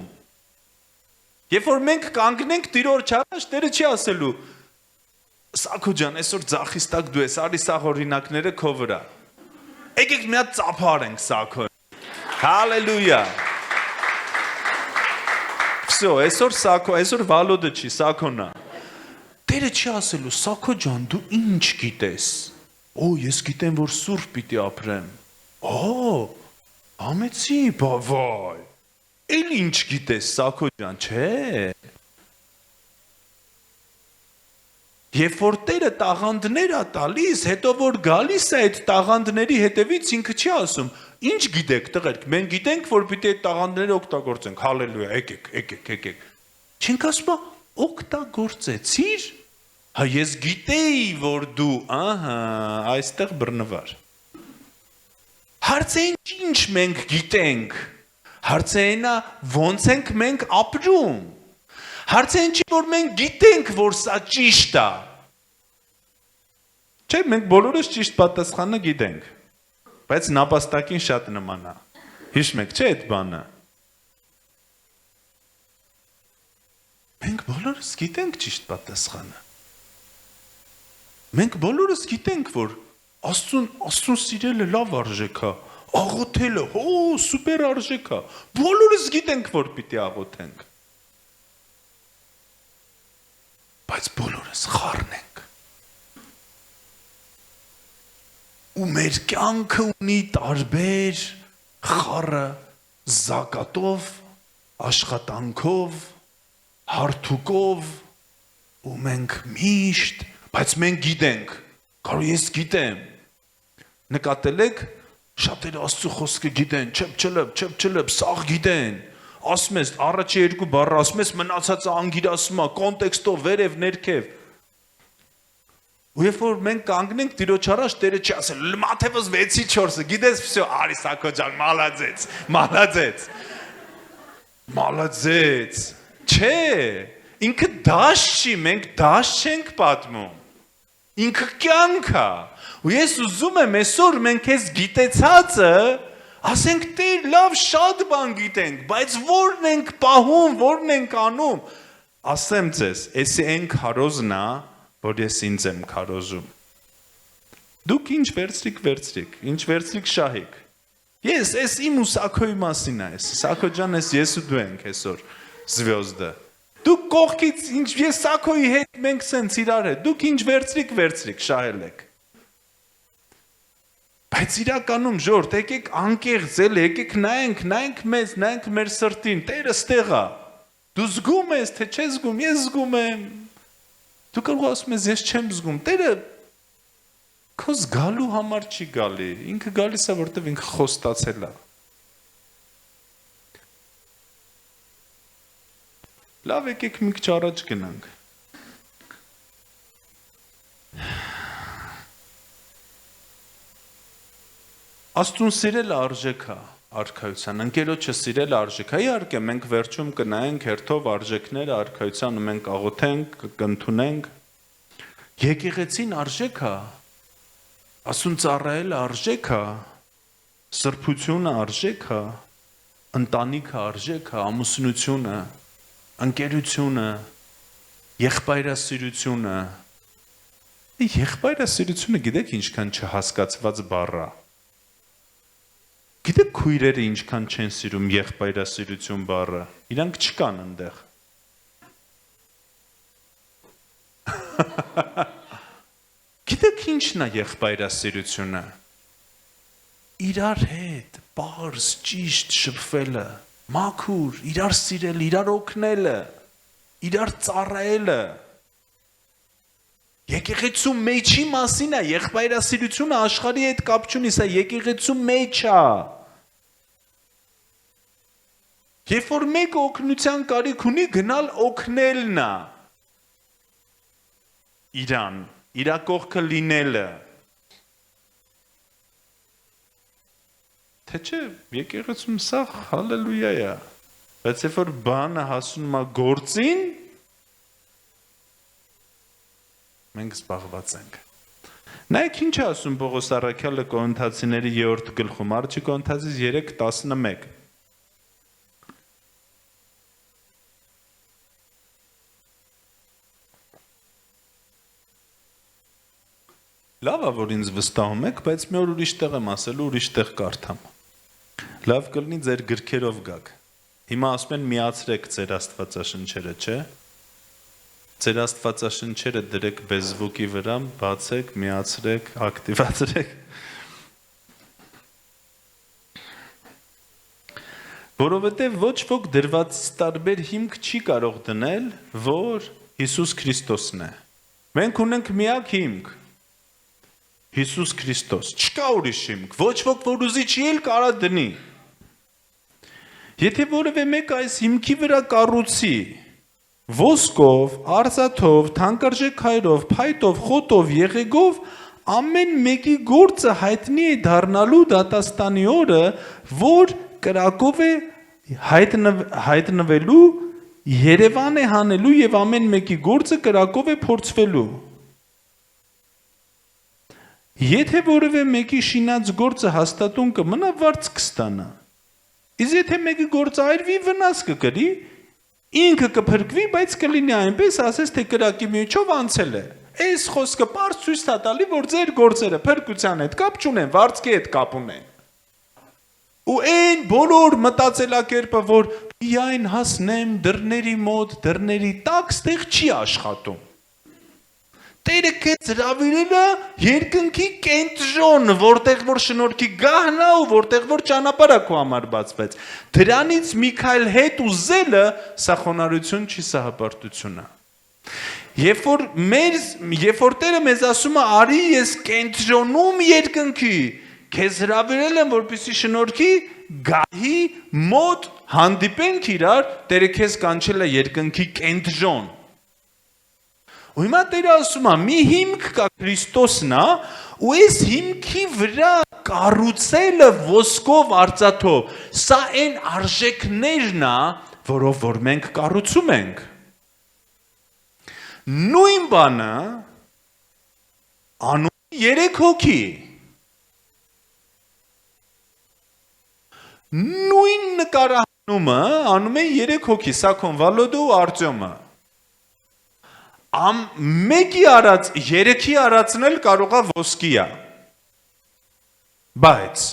Երբ որ մենք կանգնենք Տիրոջ առաջ, Տերը չի ասելու, Սաքո ջան, այսօր ձախից տակ դու ես, արի սա օրինակները քո վրա։ Եկեք մի հատ ծափարենք Սաքո։ Հալելույա։ Всё, այսօր Սաքո, այսօր Վալոդը չի, Սաքոնն է։ Տերը չի ասելու, Սաքո ջան, դու ինչ գիտես։ Օ, ես գիտեմ, որ սուրբ պիտի ապրեմ։ Օ, ամեցի, բավայ։ Էլ ինչ գիտես, Սաքո ջան, չէ։ Երբ որ Տերը տաղանդներ է տալիս, հետո որ գալիս է այդ տաղանդների հետևից ինքը չի ասում, ինչ գիտեք, տղերք, մենք գիտենք, որ պիտի այդ տաղանդները օգտագործենք, հալելույա, եկեք։ Չենք ասում, օգտագործեցիր, հա ես գիտեի, որ դու, այստեղ բռնվար։ Հարցը ինչ մենք գիտենք, հարցը այնա ոնց ենք մենք ապրում, հարցը ինչի որ մենք գիտենք, որ սա ճիշտ է։ Չէ, մենք բոլորս ճիշտ պատասխանը գիտենք, բայց նապաստակին շատ նման է։ Հիշում եք, չէ՞ այդ բանը։ Մենք բոլորս գիտենք ճիշտ պատասխանը։ Մենք բոլորս գիտենք, որ Աստծուն սիրելը լավ արժեք է, աղոթելը, սուպեր արժեք է։ Բոլորս գիտենք, որ պիտի աղոթենք։ Բայց բոլորս խառն ենք։ Ու մեր կյանքը ունի տարբեր խառը զակատով, աշխատանքով, հարթուկով, ու մենք միշտ, բայց մենք գիտենք, կարող ես գիտեմ, նկատել եք, շատերը Աստծո խոսքը գիտեն, չըպ, սաղ գիտեն, ասում ես, առաջի երկու բառը ասում ես, մնացածը անգիրասում է, կոնտեքստով, վերև, ներքև, ու երբ որ մենք կանգնենք Տիրոջ առաջ, Տերը չի ասել, Մատթեոս 6:4, գիտես, всё, արի Սաքո ջան, մալաձեց, չէ, ինքը դաշ չի, մենք դաշ չենք պատմում։ Ինքը կյանք է։ Ու ես ուզում եմ այսօր մենք այս գիտեցածը ասենք Տեր լավ շատ բան գիտենք, բայց որն ենք պահում, որն ենք անում։ Ասեմ ձեզ, էսի այն քարոզն է, որ ես ինձ եմ քարոզում։ Դուք ինչ վերցրիք, ինչ վերցրիք շահիկ։ Ես էս իմ ու Սաքոյի մասին է, Սաքո ջան, ես ու դու ենք այսօր զվյոզդը։ Դուք կողքից ինչ ես Սաքոյի հետ մենք սենց իրար հետ, դուք ինչ վերցրիք, շահել եք։ Բայց իրականում ժորդ, եկեք անկեղծ էլ, եկեք նայենք մեզ, նայենք մեր սրտին, Տերը ստեղ է։ Դու զգում ես, թե չես զգում, ես զգում եմ։ Դու կարող ասում ես, ես չեմ զգում, Տերը քո զգալու համար չի գալի, ինքը գալիս է, որտեվ ինքը խոստացել է։ Լավ, եկեք մի քիչ առաջ գնանք։ Աստծուն սիրելը արժեք է արքայության, ընկերոջը սիրելը արժեք է, իհարկե մենք վերջում կնայենք հերթով արժեքները արքայությանը մենք աղոթենք, կընդունենք։ Եկեղեցին արժեք է, Աստծուն ծառայելը արժեք է, սրբությունը արժեք է, ընտանիքը արժեք է, ամուսնությունը, ընկերությունը, եղբայրասիրությունը։ Եղբայրասիրությունը գիտեք ինչքան չհասկացված բառ է։ Գիտեք քույրերը ինչքան չեն սիրում եղբայրասիրություն բառը, իրանք չկան այնտեղ։ Գիտեք ինչն է եղբայրասիրությունը։ Իրար հետ պարզ ճիշտ շփվելը, մաքուր, իրար սիրել, իրար օգնելը, իրար ծառայելը։ Եկեղեցու մեջի մասին է, եղբայրասիրությունը աշխարհի հետ կապ չունի, սա եկեղեցու մեջ է։ Երբ որ մեկը օգնության կարիք ունի, գնալ օգնելն է։ Իրան, իրա կողքը լինելը։ Թե չէ, եկեղեցում սա հալելույա է։ Բայց երբ որ բանը հասնում է գործին, մենք զբաղված ենք։ Նայեք ինչ է ասում Պողոս առաքյալը Կորինթացիների 3-րդ գլխում, Առաջի Կորինթացիս 3:11։ Լավ է, որ ինձ վստահում եք, բայց մի օր ուրիշ տեղ եմ ասելու, ուրիշ տեղ կարդամ։ Լավ կլինի ձեր գրքերով գաք։ Հիմա ասում են միացրեք ձեր աստվածաշնչերը, չէ՞։ Ձեր աստվածաշնչերը դրեք Facebook-ի վրա, բացեք, միացրեք, ակտիվացրեք։ Որովհետև ոչ ոք դրվածից տարբեր հիմք չի կարող դնել, որ Հիսուս Քրիստոսն է։ Մենք ունենք միակ հիմք։ Հիսուս Քրիստոս, չկա ուրիշ հիմք, ոչ ոք որ ուզի չի էլ կարա դնի։ Եթե որևէ մեկ այս հիմքի վրա կառուցի, ոսկով, արծաթով, թանկարժեք քայլով, փայտով, խոտով, եղեգով, ամեն մեկի գործը հայտնի է դառնալու դատաստանի օրը, որ կրակով է հայտնվելու, Երևան է հանելու եւ ամեն մեկի գործը կրակով է փորձվելու։ Եթե որևէ մեկի շինած գործը հաստատուն կմնա, վարձ կստանա։ Իսկ եթե մեկի գործը այրվի, վնաս կկրի, ինքը կփրկվի, բայց կլինի այնպես, ասես թե կրակի միջով անցել է։ Այս խոսքը պարզ ցույց է տալի, որ ձեր գործերը փրկության հետ կապ չունեն, վարձքի հետ կապ ունեն։ Ու այն բոլոր մտածելակերպը, որ միայն հասնեմ դռների մոտ, դռների տակ, ստեղ չի աշխատում։ Տերը քեզ հրավիրել է երկնքի կենտրոն, որտեղ որ շնորհքի գահն է ու որտեղ որ ճանապարհը քո համար բացվեց։ Դրանից մի քայլ հետ ուզելը սա խոնարհություն չի, սա հպարտություն է։ Երբ որ Տերը մեզ ասում է, արի ես կենտրոնում երկնքի, քեզ հրավիրել եմ, որպեսզի շնորհքի գահի մոտ հանդիպենք իրար, Տերը քեզ կանչել է երկնքի կենտրոն։ Ու հիմա Տերը ասում է, մի հիմք կա Քրիստոսն է, ու այս հիմքի վրա կառուցելը ոսկով, արծաթով, սա այն արժեքներն է, որով որ մենք կառուցում ենք։ Նույն բանը անում 3 հոգի։ Նույն նկարահանումը անում են 3 հոգի, Սաքոն, Վալոդը ու Արտյոմը։ Մեկի արած, 3-ի արածն էլ կարող է ոսկիա։ Բայց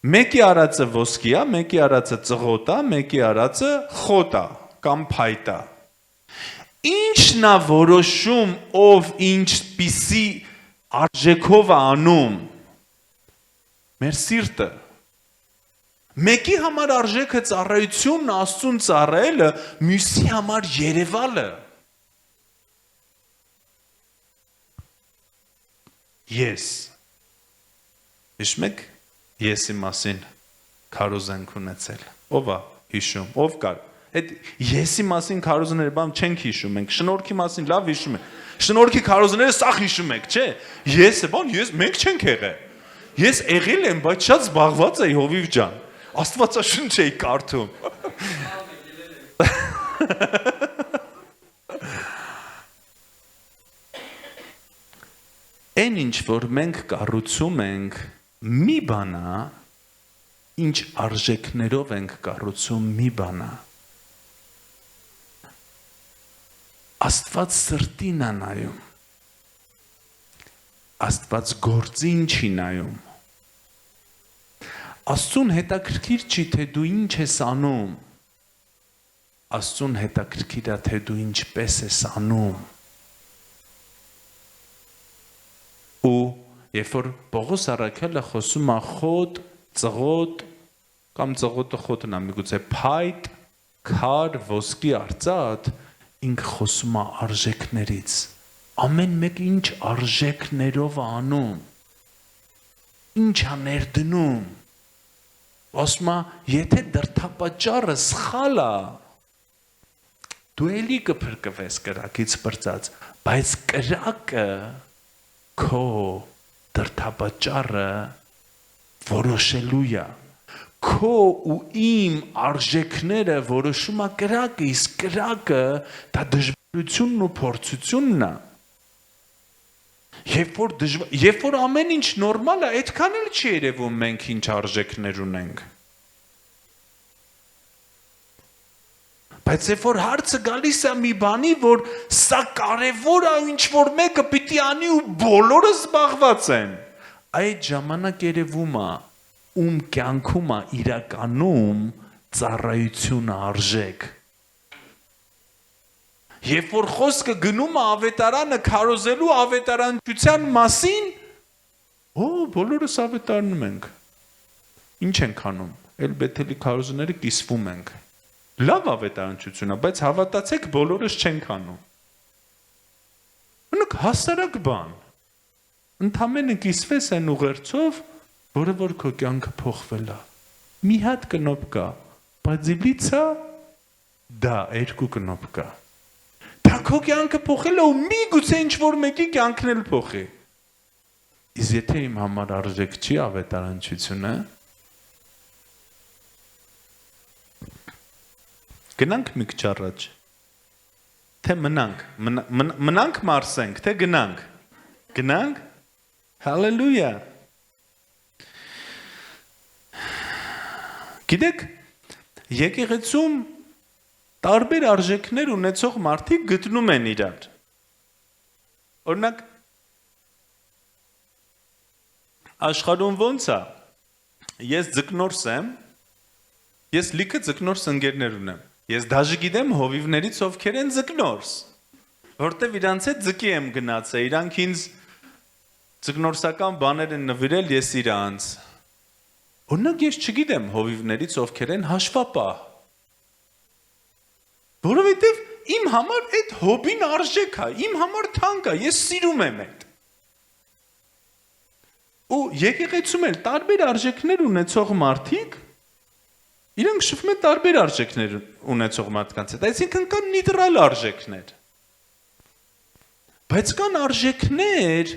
մեկի արածը ոսկիա, մեկի արածը ծղոտա, մեկի արածը խոտա կամ փայտա։ Ինչն է որոշում, ով ինչպիսի արժեքով է անում։ Մեր սիրտը։ Մեկի համար արժեքը ծառայությունն, Աստծուն ծառայելը, մյուսի համար երևալը։ Ես։ Հիշում եք եսի մասին քարոզենք ունեցել։ Ով է հիշում, ով կար։ Այդ եսի մասին քարոզները բան չենք հիշում ենք, շնորհքի մասին լավ հիշում ենք։ Շնորհքի քարոզները սաղ հիշում ենք, չէ։ Եսը բան, մենք չենք եղել։ Ես եղել եմ, բայց շատ զբաղված էի Հովիվ ջան։ Աստվածաշունչ էի կարդում։ Այն ինչ որ մենք կառուցում ենք մի բանա, ինչ արժեքներով ենք կառուցում մի բանա։ Աստված սրտին է նայում։ Աստված գործին չի նայում։ Աստծուն հետաքրքիր չի, թե դու ինչ ես անում։ Աստծուն հետաքրքիր է, թե դու ինչպես ես անում։ Ու երբ որ Պողոս առաքյալը խոսում է խոտ, ծղոտ, կամ ծղոտը խոտն է միգուցե փայտ, քար, ոսկի արծաթ, ինքը խոսում է արժեքներից։ Ամեն մեկ ինչ արժեքներով է անում։ Ինչ է ներդնում։ Ասում է, եթե դրդապատճառը սխալ է, դու էլի կփրկվես կրակից պրծած, բայց կրակը քո դրդապատճառը որոշելու է։ Քո ու իմ արժեքները որոշում է կրակը, իսկ կրակը դա դժվարությունն ու փորձությունն է։ Երբ որ ամեն ինչ նորմալ է, այդքան էլ չի երևում մենք ինչ արժեքներ ունենք։ Բայց երբ որ հարցը գալիս է մի բանի, որ սա կարևոր է, ինչ որ մեկը պիտի անի ու բոլորը զբաղված են, այդ ժամանակ երևում է, ում կյանքում է իրականում ծառայությունը արժեք։ Երբ որ խոսքը գնում է ավետարանը քարոզելու ավետարանչության մասին, բոլորս ավետարանում ենք։ Ինչ ենք անում։ Էլ Բեթելի քարոզները կիսվում ենք։ Լավ ավետարանչություն է, բայց հավատացեք բոլորս չենք անում։ Ունեք հասարակ բան։ Ընդամենը կիսվես այն ուղերձով, որը որ քո կյանքը փոխվել է։ Մի հատ կնոպ կա, բազիլիցա դա 2 կնոպ կա։ Դա քո կյանքը փոխել է ու միգուցե ինչ որ մեկի կյանքն էլ փոխի։ Իսկ եթե իմ համար արժեք չի ավետարանչությունը, գնանք մի քիչ առաջ, թե մնանք մարսենք, թե գնանք, հալելույա։ Գիտեք, եկեղեցում տարբեր արժեքներ ունեցող մարդիկ գտնում են իրար։ Օրինակ, աշխարհում ոնց է, ես ձկնորս եմ, ես լիքը ձկնորս ընկերներ ունեմ, ես դաժե գիտեմ հովիվներից ովքեր են ձկնորս, որտեվ իրանց հետ ձկի եմ գնացել, իրանք ինձ ձկնորսական բաներ են նվիրել, ես իրանց։ Օրինակ ես չգիտեմ հովիվներից ովքեր են հաշվապահ, որովհետև իմ համար այդ հոբին արժեք է, իմ համար թանկ է, ես սիրում եմ այդ։ Ու եկեղեցում էլ տարբեր արժեքներ ունեցող մարդիկ, իրանք շփվում են տարբեր արժեքներ ունեցող մարդկանց հետ, այսինքն կան նեյտրալ արժեքներ։ Բայց կան արժեքներ,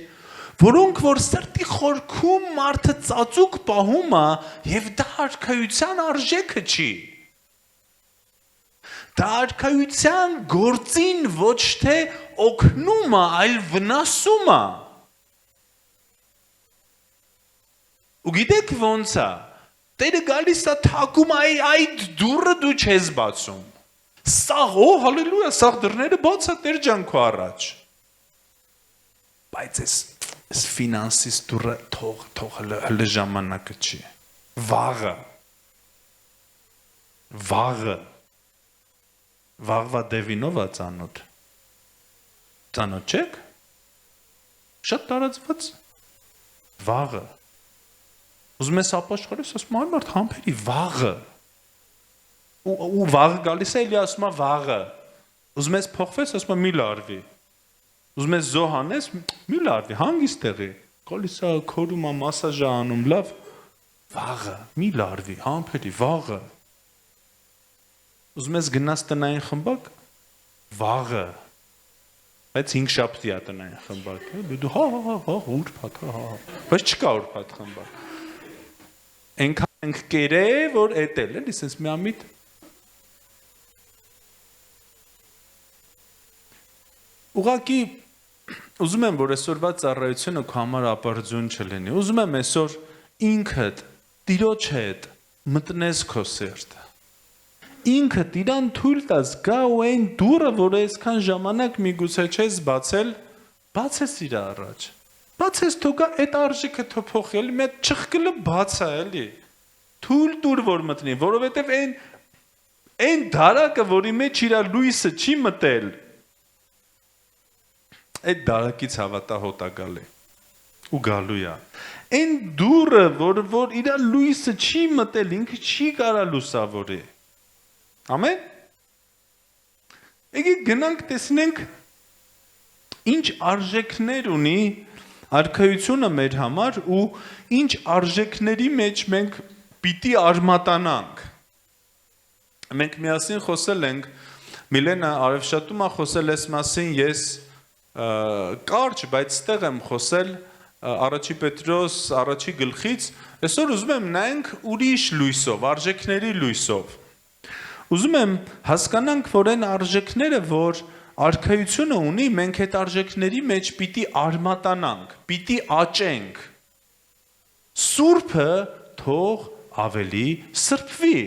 որոնք որ սրտի խորքում մարդը ծածուկ պահում է, եւ դա արքայության արժեքը չի։ Դա արքայության գործին ոչ թե օգնում է, այլ վնասում է։ Ու գիտեք ոնց է։ Տերը գալիս է թակում այդ դուռը դու չես բացում։ Սաղ, հալելույա, սաղ դռները բաց է Տեր ջան քո առաջ։ Բայց այս ֆինանսիս դուռը թող հələ ժամանակը չի։ Վաղվա դևինով է ծանոթ։ Ծանոթ չեք։ Շատ տարածված։ Վաղը։ Ուզում ես ապաշխարես, ասում եմ մարդ համբերի վաղը։ Ու վաղը գալիս է, էլի ասում է վաղը։ Ուզում ես փոխվես, ասում է մի լարվի։ Ուզում ես զոհանես, մի լարվի, հանգիստ տեղի։ Գալիս է, քորում է, մասաժ է անում, լավ։ Վաղը, մի լարվի, համբերի, վաղը։ Ուզում ես գնաս տնային խմբակ, վաղը։ Բայց 5 շաբթի է տնային խմբակ։ Դու ուրբաթ, բայց չկա ուրբաթ խմբակ։ Այնքան ենք կերե, որ էտել, էլի, սենց միամիտ։ Ուղղակի ուզում եմ, որ այսօրվա ծառայությունը քո համար ապարդյուն չլինի։ Ուզում եմ այսօր ինքդ Տիրոջ հետ մտնես քո սերտը։ Ինքդ իրան թույլ տաս գա ու այն դուռը, որ այսքան ժամանակ միգուցե չես բացել, բացես իր առաջ։ Բացես թողա այդ արժեքը թո փոխել, մեկ չխկլը բացա էլի։ Թույլ տուր որ մտնի, որովհետև այն դարակը, որի մեջ իր լույսը չի մտել, այդ դարակից հավատահոտ է գալի ու գալու է։ Այն դուռը, որ իր լույսը չի մտել, ինքը չի կարա լուսավորի։ Ամեն։ Եկեք գնանք տեսնենք ինչ արժեքներ ունի արքայությունը մեր համար ու ինչ արժեքների մեջ մենք պիտի արմատանանք։ Մենք միասին խոսել ենք, Միլենը Արևշատում է խոսել այս մասին, ես կարճ, բայց ստեղ եմ խոսել Առաջի Պետրոս առաջի գլխից, այսօր ուզում եմ նայենք ուրիշ լույսով, արժեքների լույսով։ Ուզում եմ հասկանանք, որ այն արժեքները, որ արքայությունը ունի, մենք այդ արժեքների մեջ պիտի արմատանանք, պիտի աճենք։ Սուրբը թող ավելի սրբվի։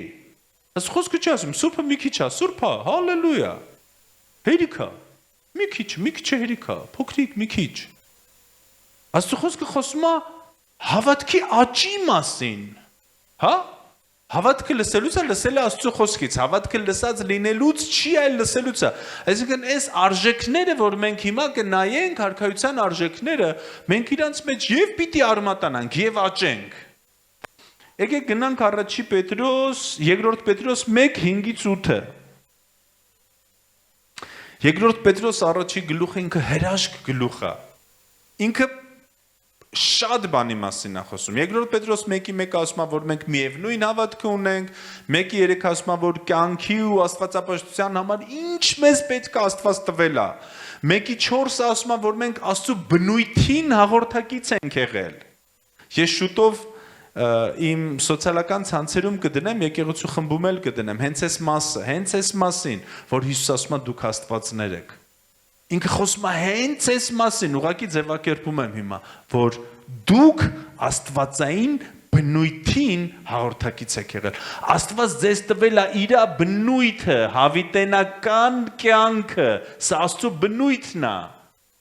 Այս խոսքը չի ասում, սուրբը մի քիչ է, սուրբը, հալելույա։ Հերիքա, մի քիչ է հերիքա, փոքրիկ մի քիչ։ Աստծո խոսքը խոսում է հավատքի աճի մասին, հա? Հավատքը լսելուց է, լսել է Աստծո խոսքից, հավատքը լսած լինելուց չի, այլ լսելուց է։ Այսինքն այս արժեքները, որ մենք հիմա կնայենք, արքայության արժեքները, մենք իրանց մեջ եւ պիտի արմատանանք եւ աճենք։ Եկեք գնանք առաջի Պետրոս, երկրորդ Պետրոս 1:5-8-ը։ Երկրորդ Պետրոս առաջի գլուխը ինքը հրաշք գլուխ է։ Ինքը շատ բանի մասին է խոսում։ Երկրորդ Պետրոս 1:1 ասում է, որ մենք միևնույն հավատք ունենք, 1:3 ասում է, որ կյանքի ու աստվածապաշտության համար ինչ մեզ պետք է Աստված տվել է։ 1:4 ասում է, որ մենք Աստծո բնույթին հաղորդակից ենք եղել։ Ես շուտով իմ սոցիալական ցանցերում կդնեմ, եկեղեցու խմբում էլ կդնեմ, հենց այս մասը, հենց այս մասին, որ Հիսուս ասում է դուք աստվածներ եք։ Ինքը խոսում է հենց այս մասին, ուղղակի ձևակերպում եմ հիմա, որ դուք աստվածային բնույթին հաղորդակից եք եղել։ Աստված ձեզ տվել է իր բնույթը, հավիտենական կյանքը, սա Աստծո բնույթն է։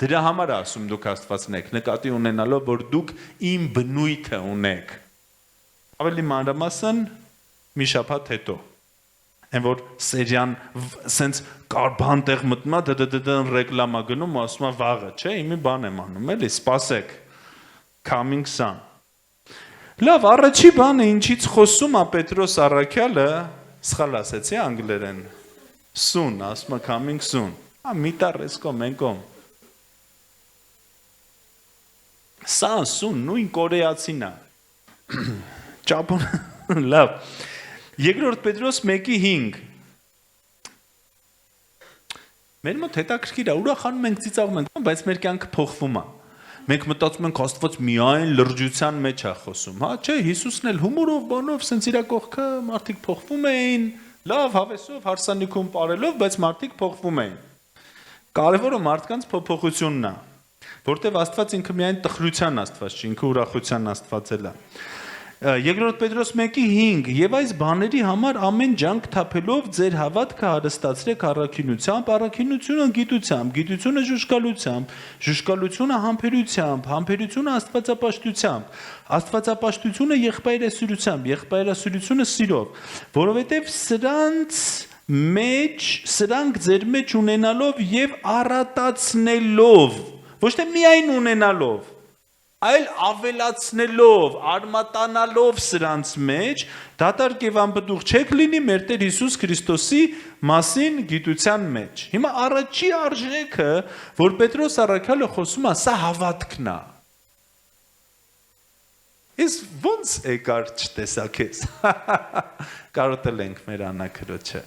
Դրա համար ասում դուք աստվածներ եք, նկատի ունենալով, որ դուք իմ բնույթը ունեք։ Ավելի մանրամասն մի շաբաթ հետո։ Այն որ սերիան սենց կարբան տեղ մտնում է, դդդն ռեկլամա գնում ու ասում է վաղը, չէ, իմի բան եմ անում, էլի, սպասեք, coming soon։ Լավ, առաջի բանը ինչից խոսում է Պետրոս առաքյալը, սխալ ասեցի անգլերեն, soon, ասում է coming soon, միտար էսկո մենկոմ։ Սա soon, նույն կորեացին է, ճապոն, լավ, Երկրորդ Պետրոս 1:5 Մեր մոտ հետաքրքիր է, ուրախանում ենք, ծիծաղում ենք, բայց մեր կյանքը փոխվում է։ Մենք մտածում ենք Աստված միայն լրջության մեջ է խոսում, հա, չէ, Հիսուսն էլ հումորով, բանով, սենց իր կողքը մարդիկ փոխվում էին, Լավ հավեսով, հարսանիքում ապրելով, բայց մարդիկ փոխվում էին։ Կարևորը մարդկանց փոփոխությունն է, որտեղ Աստված ինքը միայն տխրության Աստված չի, ինքը ուրախության Աստված է։ Երկրորդ Պետրոս 1:5 եւ այս բաների համար ամեն ջանք թափելով ձեր հավատքը հարստացրեք առաքինությամբ, առաքինությունը գիտությամբ, գիտությունը ժուժկալությամբ, ժուժկալությունը համբերությամբ, համբերությունը աստվածապաշտությամբ, աստվածապաշտությունը եղբայրասիրությամբ, եղբայրասիրությունը սիրով, որովհետեւ սրանք ձեր մեջ ունենալով եւ առատացնելով, ոչ թե միայն ունենալով, այլ ավելացնելով, արմատանալով սրանց մեջ, դատարկ եւ անպտուղ չեք լինի մեր Տեր Հիսուս Քրիստոսի մասին գիտության մեջ։ Հիմա առաջի արժեքը, որ Պետրոս առաքյալը խոսում է, սա հավատքն է։ Ես ոնց եկար չտեսակ ես։ Կարոտել ենք մեր անաքրոջը։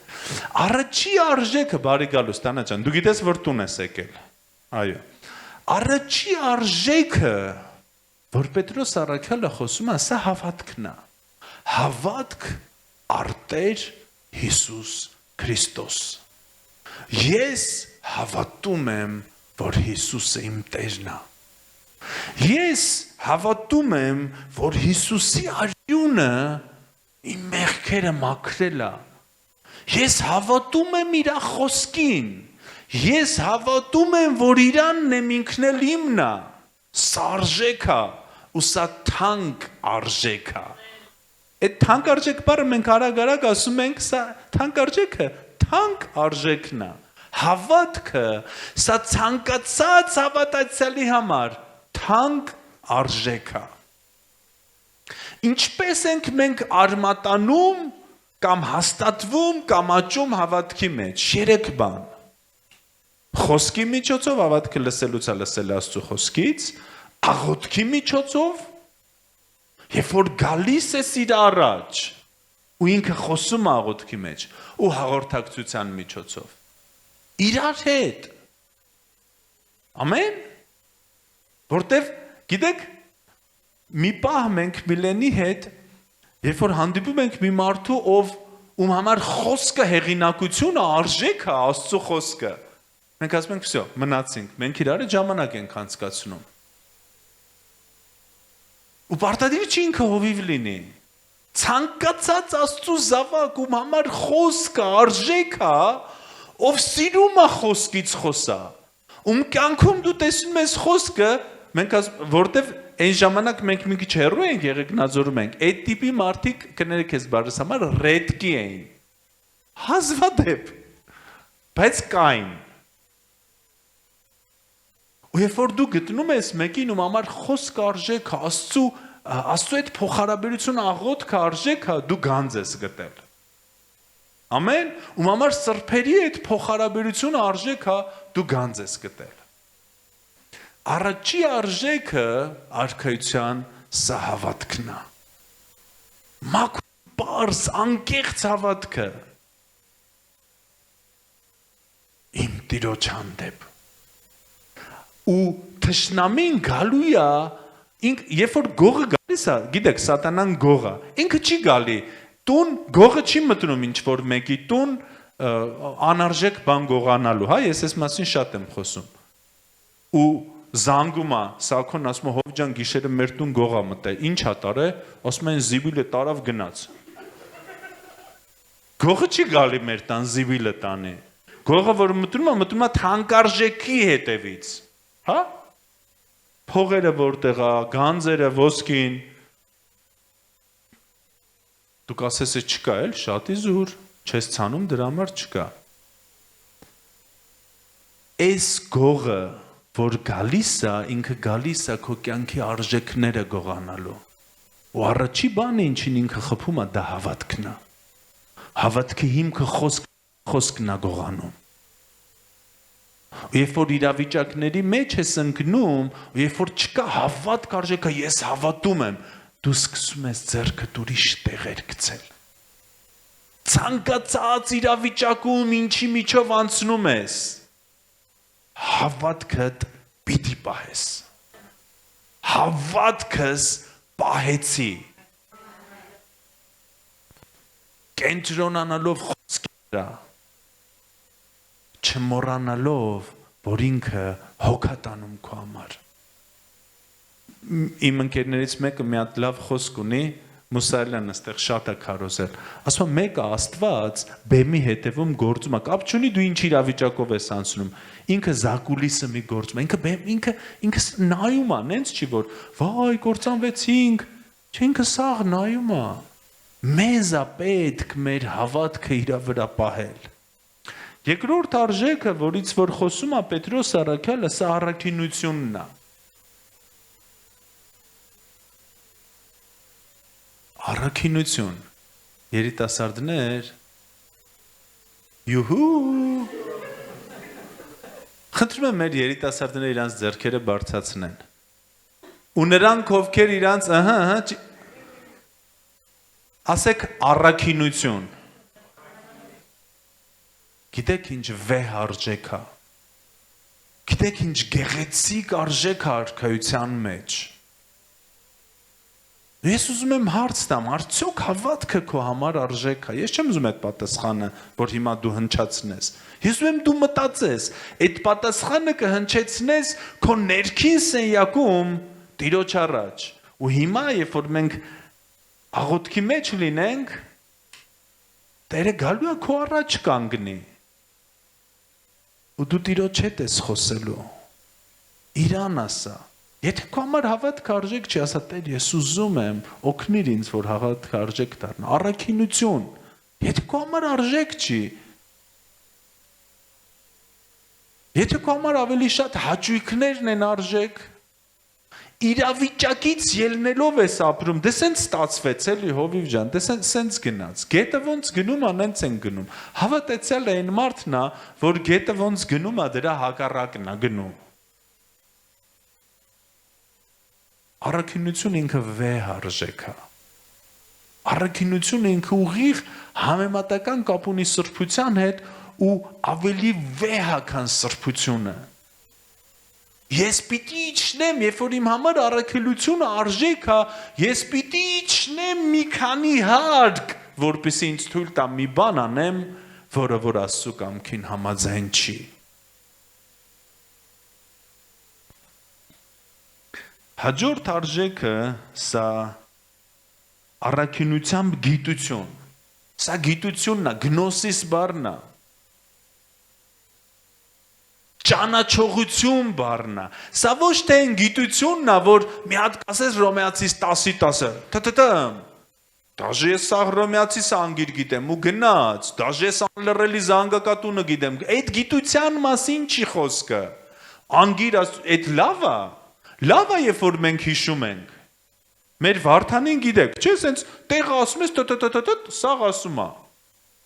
Առաջի արժեքը, բարի գալուս, Տանա ջան, դու գիտես, որ տուն ես եկել։ Այո։ Առաջի արժեքը, որ Պետրոս առաքյալը խոսում է, սա հավատքն է։ Հավատք արտեր Հիսուս Քրիստոս։ Ես հավատում եմ, որ Հիսուսը իմ Տերն է։ Ես հավատում եմ, որ Հիսուսի արյունը իմ մեղքերը մաքրել է։ Ես հավատում եմ իր խոսքին։ Ես հավատում եմ, որ իրանն եմ ինքն էլ իմն է։ Սա արժեք է, ու սա թանկ արժեք է։ Այդ թանկ արժեք բառը մենք արագ ասում ենք, սա թանկ արժեքը, թանկ արժեքն է։ Հավատքը, սա ցանկացած հավատացյալի համար թանկ արժեք է։ Ինչպես ենք մենք արմատանում կամ հաստատվում կամ աճում հավատքի մեջ, 3 բան։ Խոսքի միջոցով հավատքը լսելուց է լսել Աստծո խոսքից, աղոթքի միջոցով, երբ որ գալիս է իր առաջ, ու ինքը խոսում է աղոթքի մեջ, ու հաղորդակցության միջոցով։ Իրար հետ։ Ամեն։ Որտեվ, գիտեք, մի պահ մենք Միլենի հետ, երբ որ հանդիպում ենք մի մարդու, ում համար խոսքը հեղինակությունը արժեք է Աստծո խոսքը, մենք ասում ենք, վсё, մնացինք, մենք իրար հետ ժամանակ ենք անցկացնում։ Ու պարտադիր չի ինքը հովիվ լինի։ Ցանկացած Աստծո զավակ, ում համար խոսքը արժեք է, ով սիրում է խոսքից խոսա, ում կյանքում դու տեսնում ես խոսքը, մենք որտեվ այն ժամանակ մենք մի քիչ հեռու ենք եղեք նազորում ենք, այդ տիպի մարդիկ կներեք ես բարս համար ռետկի էին։ Հազվադեպ, բայց կային։ Ու երբ որ դու գտնում ես մեկին, ում համար խոսքը արժեք է, Աստծո այդ փոխհարաբերությունը աղոթքը արժեք է, դու գանձ ես գտել։ Ամեն, ում համար սրբերի այդ փոխհարաբերությունը արժեք է, դու գանձ ես գտել։ Առաջի արժեքը արքայության սա հավատքն է։ Մաքուր, պարզ, անկեղծ հավատքը։ Իմ Տիրոջ հանդեպ։ Ու թշնամին գալու է, երբ որ գողը գալիս է, գիտեք, սատանան գողը, ինքը չի գալի, տուն գողը չի մտնում ինչ որ մեկի տուն անարժեք բան գողանալու, հա, ես այս մասին շատ եմ խոսում։ Ու զանգում է, Սաքոն ասում է, հով ջան, գիշերը մեր տուն գողա մտել, ինչ ա տարե, ասում են զիբիլը տարավ գնաց։ Գողը չի գալի մեր տան զիբիլը տանի։ Գողը որ մտնում է թանկարժեքի հետևից, հա։ Փողերը որտեղ է, գանձերը, ոսկին։ Դուք ասես չկա էլ, շատի զուր, չես ցանում դրա համար չկա։ Այս գողը, որ գալիս է, ինքը գալիս է քո կյանքի արժեքները գողանալու։ Ու առաջի բանը ինչին ինքը խփում է, դա հավատքն է։ Հավատքի հիմքը խոսքն է գողանում։ Երբ որ իրավիճակների մեջ ես ընկնում, երբ որ չկա հավատք արժեքը, ես հավատում եմ, դու սկսում ես ձեռքդ ուրիշ տեղեր գցել։ Ցանկացած իրավիճակում ինչի միջով անցնում ես, հավատքդ պիտի պահես։ Հավատքս պահեցի։ Կենտրոնանալով վրա, չմոռանալով, որ ինքը հոգատանում քո համար։ Իմ ընկերներից մեկը մի հատ լավ խոսք ունի, Մուսայելյանն այստեղ շատ է քարոզել։ Ասում է մեկը Աստված բեմի հետևում գործում է, կապ չունի դու ինչ իրավիճակով ես անցնում։ Ինքը զակուլիսը մի գործում է, ինքը նայում է, նենց չի որ վայ կործանվեցինք, չէ ինքը սաղ նայում է։ Մեզ է պետք մեր հավատքը իր վրա պահել։ Երկրորդ արժեքը, որից որ խոսում է Պետրոս առաքյալը, սա առաքինությունն է։ Առաքինություն, երիտասարդներ, յուհու, խնդրում եմ մեր երիտասարդները իրանց ձեռքերը բարձրացնեն, ու նրանք ովքեր իրանց, ասեք առաքինություն, գիտեք ինչ վեհ արժեք է, գիտեք ինչ գեղեցիկ արժեք է արքայության մեջ, Ես ուզում եմ հարց տամ, արդյոք հավատքը քո համար արժեք է։ Ես չեմ ուզում այդ պատասխանը, որ հիմա դու հնչացնես։ Ես ուզում եմ դու մտածես, այդ պատասխանը կհնչեցնես քո ներքին սենյակում Տիրոջ առաջ։ Ու հիմա, երբ որ մենք աղոթքի մեջ լինենք, Տերը գալու է քո առաջ կանգնի։ Ու դու Տիրոջ հետ ես խոսելու։ Իրան ասա։ Եթե քո համար հավատքը արժեք չի, ասա Տեր, ես ուզում եմ օգնիր ինձ, որ հավատքը արժեք դառնա, առաքինություն, եթե քո համար արժեք չի, եթե քո համար ավելի շատ հաճույքներն են արժեք, իրավիճակից ելնելով ես ապրում, դե սենց ստացվեց էլի հովիվ ջան, դե սենց գնաց, գետը ոնց գնում ա, նենց են գնում, հավատացյալ այն մարդն ա, որ գետը ոնց գնում ա, դրա հակառակն ա գնում, Առաքինություն ինքը վեհ արժեք է։ Առաքինությունը ինքը ուղիղ համեմատական կապ ունի սրբության հետ ու ավելի վեհ է, քան սրբությունը։ Ես պիտի իջնեմ, երբ որ իմ համար առաքելությունը արժեք է, ես պիտի իջնեմ մի քանի հարկ, որպեսզի ինձ թույլ տա մի բան անեմ, որը որ Աստծո կամքին համաձայն չի։ Հաջորդ արժեքը սա առաքինությամբ գիտություն, սա գիտությունն է, գնոսիս բառն է, ճանաչողություն բառն է, սա ոչ թե այն գիտությունն է, որ մի հատ կասես Հռոմեացիս 10:10, դաժե ես սաղ Հռոմեացիս անգիր գիտեմ ու գնաց, դաժե ես անլռելի զանգակատունը գիտեմ, այդ գիտության մասին չի խոսքը, անգիր այդ լավ է, Լավ է, երբ որ մենք հիշում ենք, մեր Վարդանին գիտեք, չէ, սենց տեղը ասում ես, սաղ ասում է,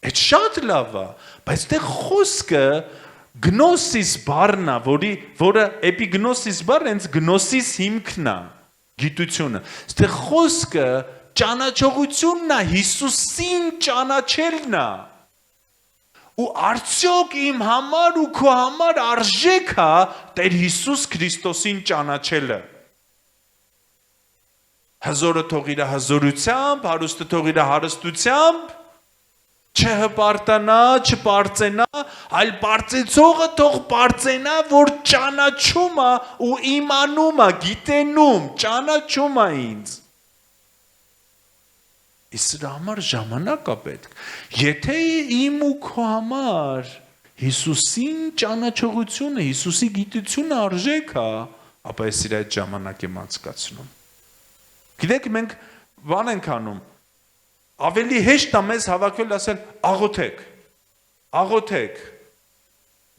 այդ շատ լավ է, բայց տեղ խոսքը գնոսիս բառն է, որը էպիգնոսիս բառը հենց գնոսիս հիմքն է, գիտությունը, տեղ խոսքը ճանաչողությունն է, Հիսուսին ճանաչելն է, ու արդյոք իմ համար ու քո համար արժեք է Տեր Հիսուս Քրիստոսին ճանաչելը։ Հզորը թող իր հզորությամբ, հարուստը թող իր հարստությամբ, չհպարտանա, չպարծենա, այլ պարծեցողը թող պարծենա, որ ճանաչում է ու իմանում է, գիտենում, ճանաչում է ինձ։ Իսկ սրա համար ժամանակ է պետք։ Եթե իմ ու քո համար Հիսուսին ճանաչողությունը, Հիսուսի գիտությունը արժեք է, ապա ես իր այդ ժամանակ եմ անցկացնում։ Գիտեք, մենք բան ենք անում, ավելի հեշտ է մեզ հավաքվել ասել աղոթեք։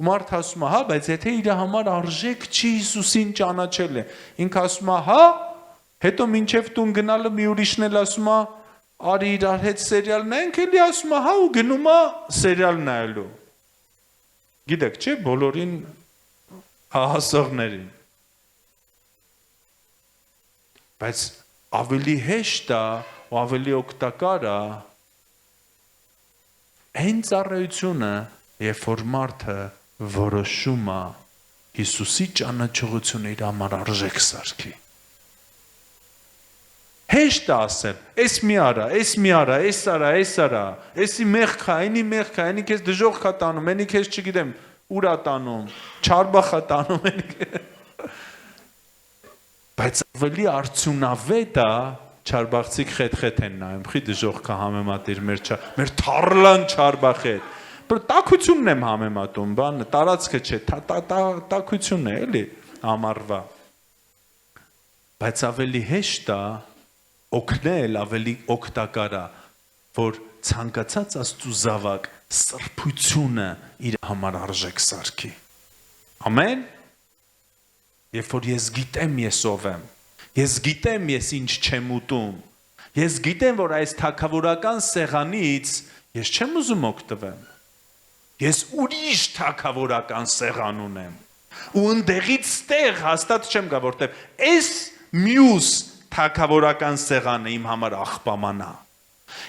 Մարդ ասում է, հա, բայց եթե իր համար արժեք չի Հիսուսին ճանաչել է, ինքը ասում է, հա, հետո մինչև տուն գնալը մի ուրիշն էլ ասում է, արի իրար հետ սերիալ նայենք, էլի ասում է, հա, ու գնում է սերիալ նայելու։ Գիտեք, չէ, բոլորին հասողներին։ Բայց ավելի հեշտ է ու ավելի օգտակար է այն ծառայությունը, երբ որ մարդը որոշում է Հիսուսի ճանաչողությունը իր համար արժեք սարքի։ Հեշտ է ասել, «Էս մի արա, էս մի արա, էս արա, էս արա, էսի մեղք է, այնի քեզ դժոխք է տանում, այնի քեզ չգիտեմ, ուր է տանում, չարբախ է տանում, բայց ավելի արդյունավետ է չարբախցիկ խետ են նայում, խի դժոխքը համեմատիր մեր թարլան չարբախ հետ, բայց տաքությունն եմ համեմատում, բանը տարածքը չէ, տաքությունն է, էլի ամառվա, բայց ավելի հեշտ է օգնել, ավելի օգտակար է, որ ցանկացած Աստծո զավակ սրբությունը իր համար արժեք սարքի։ Ամեն։ Երբ որ ես գիտեմ ես ով եմ, ես գիտեմ ես ինչ չեմ ուտում, ես գիտեմ որ այս թագավորական սեղանից ես չեմ ուզում օգտվեմ, ես ուրիշ թագավորական սեղան ունեմ, ու ընդեղից ստեղ հաստատ չեմ գա, որտեղ այս մյուս թագավորական սեղանը իմ համար աղբամանա,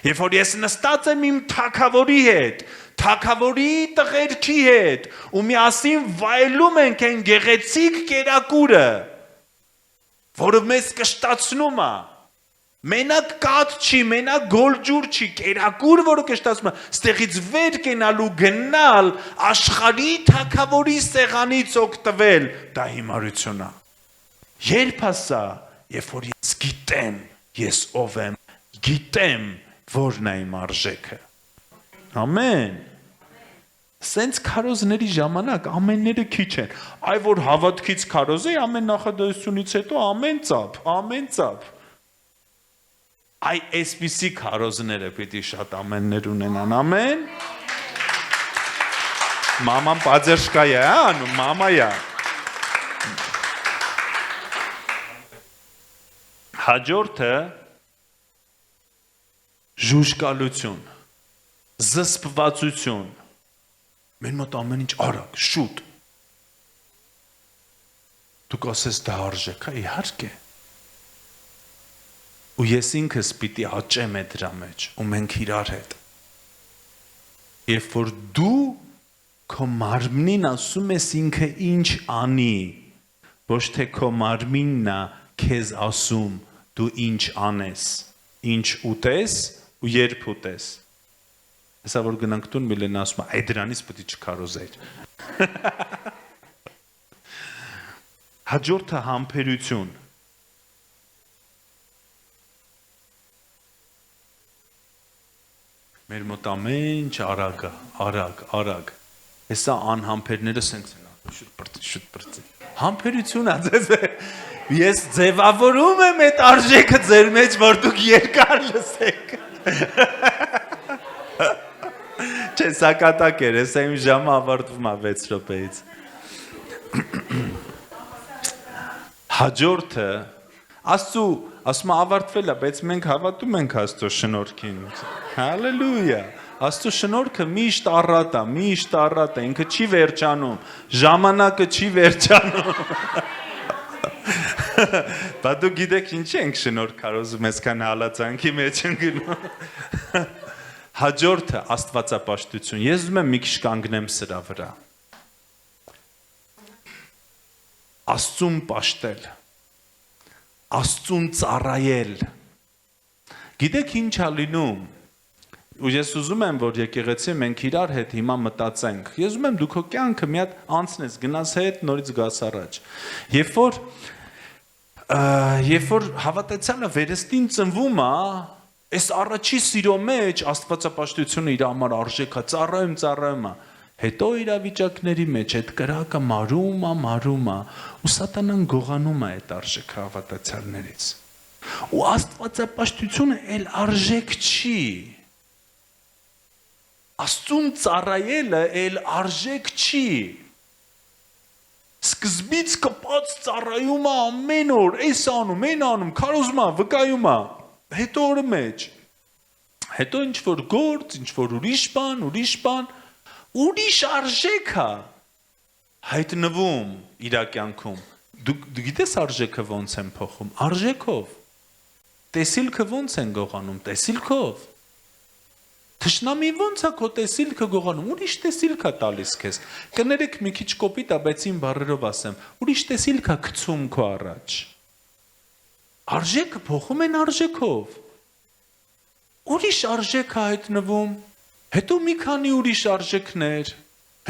երբ որ ես նստած եմ իմ թագավորի հետ, թագավորի տղերքի հետ, ու միասին վայելում ենք այն գեղեցիկ կերակուրը, որը մեզ կշտացնում է, մենակ կաթ չի, մենակ գոլջուր չի, կերակուր, որը կշտացնում է, ստեղից վեր կենալու գնալ, աշխարհի թագավորի սեղանից օգտվել, դա հիմարություն է, երբ ասա, երբ որ ես գիտեմ, ես ով եմ, գիտեմ, որն է իմ արժեքը, ամեն, սենց քարոզների ժամանակ ամենները քիչ են, այ որ հավատքից քարոզ է, ամեն նախադասությունից հետո ամեն ծափ, այ այսպիսի քարոզները պիտի շատ ամեններ ունենան, ամեն, մաման պաձերշկայա է անում, մամայա, հաջորդը ժուժկալություն, զսպվածություն, մեր մոտ ամեն ինչ արագ, շուտ, դուք ասես դա արժեք, իհարկե, ու ես ինքս պիտի աճեմ է դրա մեջ, ու մենք իրար հետ, երբ որ դու քո մարմնին ասում ես ինքը ինչ անի, ոչ թե քո մարմինն է քեզ ասում, դու ինչ անես, ինչ ուտես ու երբ ուտես, հեսա որ գնանք տուն միլեն ասում է, այ դրանից պտի չքարոզեր, հաջորդը համբերություն, մեր մոտ ամեն ինչ արագ, հեսա անհամբերները սենց են, շուտ պրծի, համբերություն ածես է, ես ձևավորում եմ այդ արժեքը ձեր մեջ, որ դուք երկար լսեք, չէ, սակատակ էր, ես իմ ժամը ավարտվում է 6 րոպեից, հաջորդը, Աստծու, ասում ավարտվել է, բայց մենք հավատում ենք Աստծո շնորհքին, հալելույա, Աստծո շնորհքը միշտ առատ է, ինքը չի վերջանում, ժամանակը չի վերջանում, բա դու գիտեք ինչ ենք շնորհք քարոզում, այսքան հալածանքի մեջ են գնում, հաջորդը աստվածապաշտություն, ես ուզում եմ մի քիչ կանգնեմ սրա վրա, Աստծուն պաշտել, Աստծուն ծառայել, գիտեք ինչ է լինում, ու ես ուզում եմ, որ եկեղեցի մենք իրար հետ հիմա մտածենք, ես ուզում եմ դու քո կյանքը մի հատ անցնես, գնաս հետ, նորից գաս առաջ, երբ որ հավատացյալը վերստին ծնվում է, այս առաջի սիրո մեջ աստվածապաշտությունը իր համար արժեք է, ծառայում է, հետո իրավիճակների մեջ այդ կրակը մարում է, ու սատանան գողանում է այդ արժեքը հավատացյալներից, ու աստվածապաշտությունը էլ արժեք չի, Աստծուն ծառայելը էլ արժեք չի, սկզբից կպած ծառայում է ամեն օր, այս անում, այն անում, քարոզում է, վկայում է, հետո օրը մեջ, հետո ինչ որ գործ, ինչ որ ուրիշ բան, ուրիշ արժեք է հայտնվում իր կյանքում, դու գիտես արժեքը ոնց են փոխում, արժեքով, տեսիլքը ոնց են գողանում, տեսիլքով, Թշնամի ոնց է քո տեսիլքը գողանում, ուրիշ տեսիլք է տալիս քեզ, կներեք մի քիչ կոպիտ է, բայց իմ բառերով ասեմ, ուրիշ տեսիլք է գցում քո առաջ, Արժեքը փոխում են արժեքով։ Ուրիշ արժեք է հայտնվում, հետո մի քանի ուրիշ արժեքներ,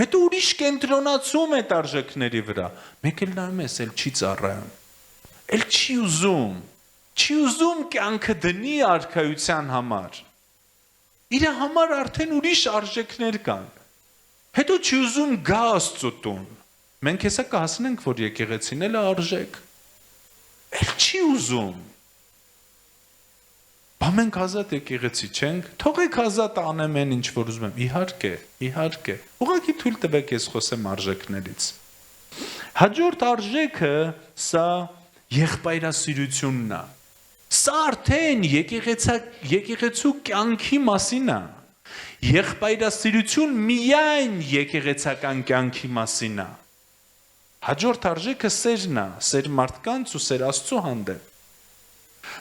հետո ուրիշ կենտրոնացում այդ արժեքների վրա։ Մեկ էլ նայում ես, էլ չի ծառայում, էլ չի ուզում կյանքը դնի արքայության համար։ Իր համար արդեն ուրիշ արժեքներ կան։ Հետո չի ուզում գա Աստծո տուն։ Մենք հեսա կհասնենք, որ եկեղեցին էլ է արժեք։ Էլ չի ուզում։ Բա մենք ազատ եկեղեցի չենք, թողեք ազատ անեմ այն ինչ որ ուզում եմ։ Իհարկե։ Ուղղակի թույլ տվեք ես խոսեմ արժեքներից։ Հաջորդ արժեքը սա եղբայրասիրությունն է։ Սա արդեն եկեղեցու կյանքի մասին է։ Եղբայրասիրություն միայն եկեղեցական կյանքի մասին է։ Հաջորդ արժեքը սերն է, սեր մարդկանց ու սեր Աստծո հանդեպ։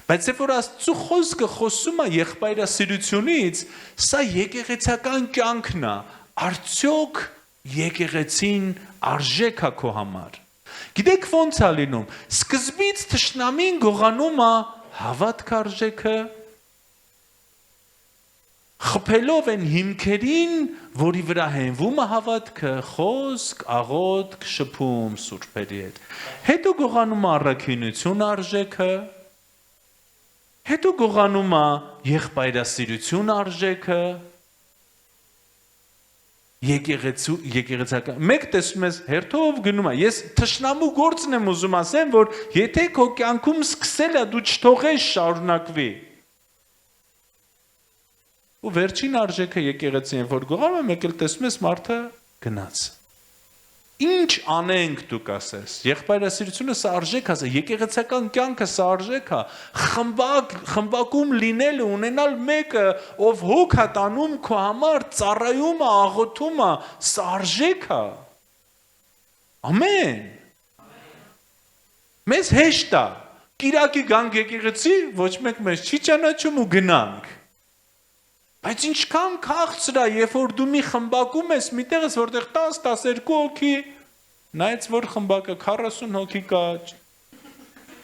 Բայց երբ որ Աստծո խոսքը խոսում է եղբայրասիրությունից, սա եկեղեցական կյանքն է, արդյոք եկեղեցին արժեք է քո համար։ Գիտեք ոնց է լինում, սկզբից թշնամին գողանում է հավատք արժեքը, խփելով են հիմքերին, որի վրա հենվում է հավատքը, խոսք, աղոթք, շփում սուրբերի հետ։ Հետո գողանում է առաքինություն արժեքը, հետո գողանում է եղբայրասիրություն արժեքը, եկեղեցական։ Մեկ տեսնում ես հերթով գնում է։ Ես թշնամու գործն եմ ուզում ասեմ, որ եթե քո կյանքում սկսել է, դու չթողես շարունակվի։ Ու վերջին արժեքը եկեղեցին, որ գողանում է, մեկ էլ տեսնում ես մարդը գնաց։ Ինչ անենք դուք ասես։ Եղբայրասիրությունը սա արժեք է, եկեղեցական կյանքը սա արժեք է։ Խմբակում լինելը, ունենալ մեկը, ով հոգ է տանում քո համար, ծառայում է, աղոթում է, սա արժեք է։ Ամեն։ Մեզ հեշտ է։ Կիրակի գանք եկեղեցի, ոչ մեկ մեզ չի ճանաչում ու գնանք։ Բայց ինչքան քաղցր է, երբ որ դու մի խմբակում ես, միտեղ ես, որտեղ 10-12 հոգի, նայեց, որ խմբակը 40 հոգի կա,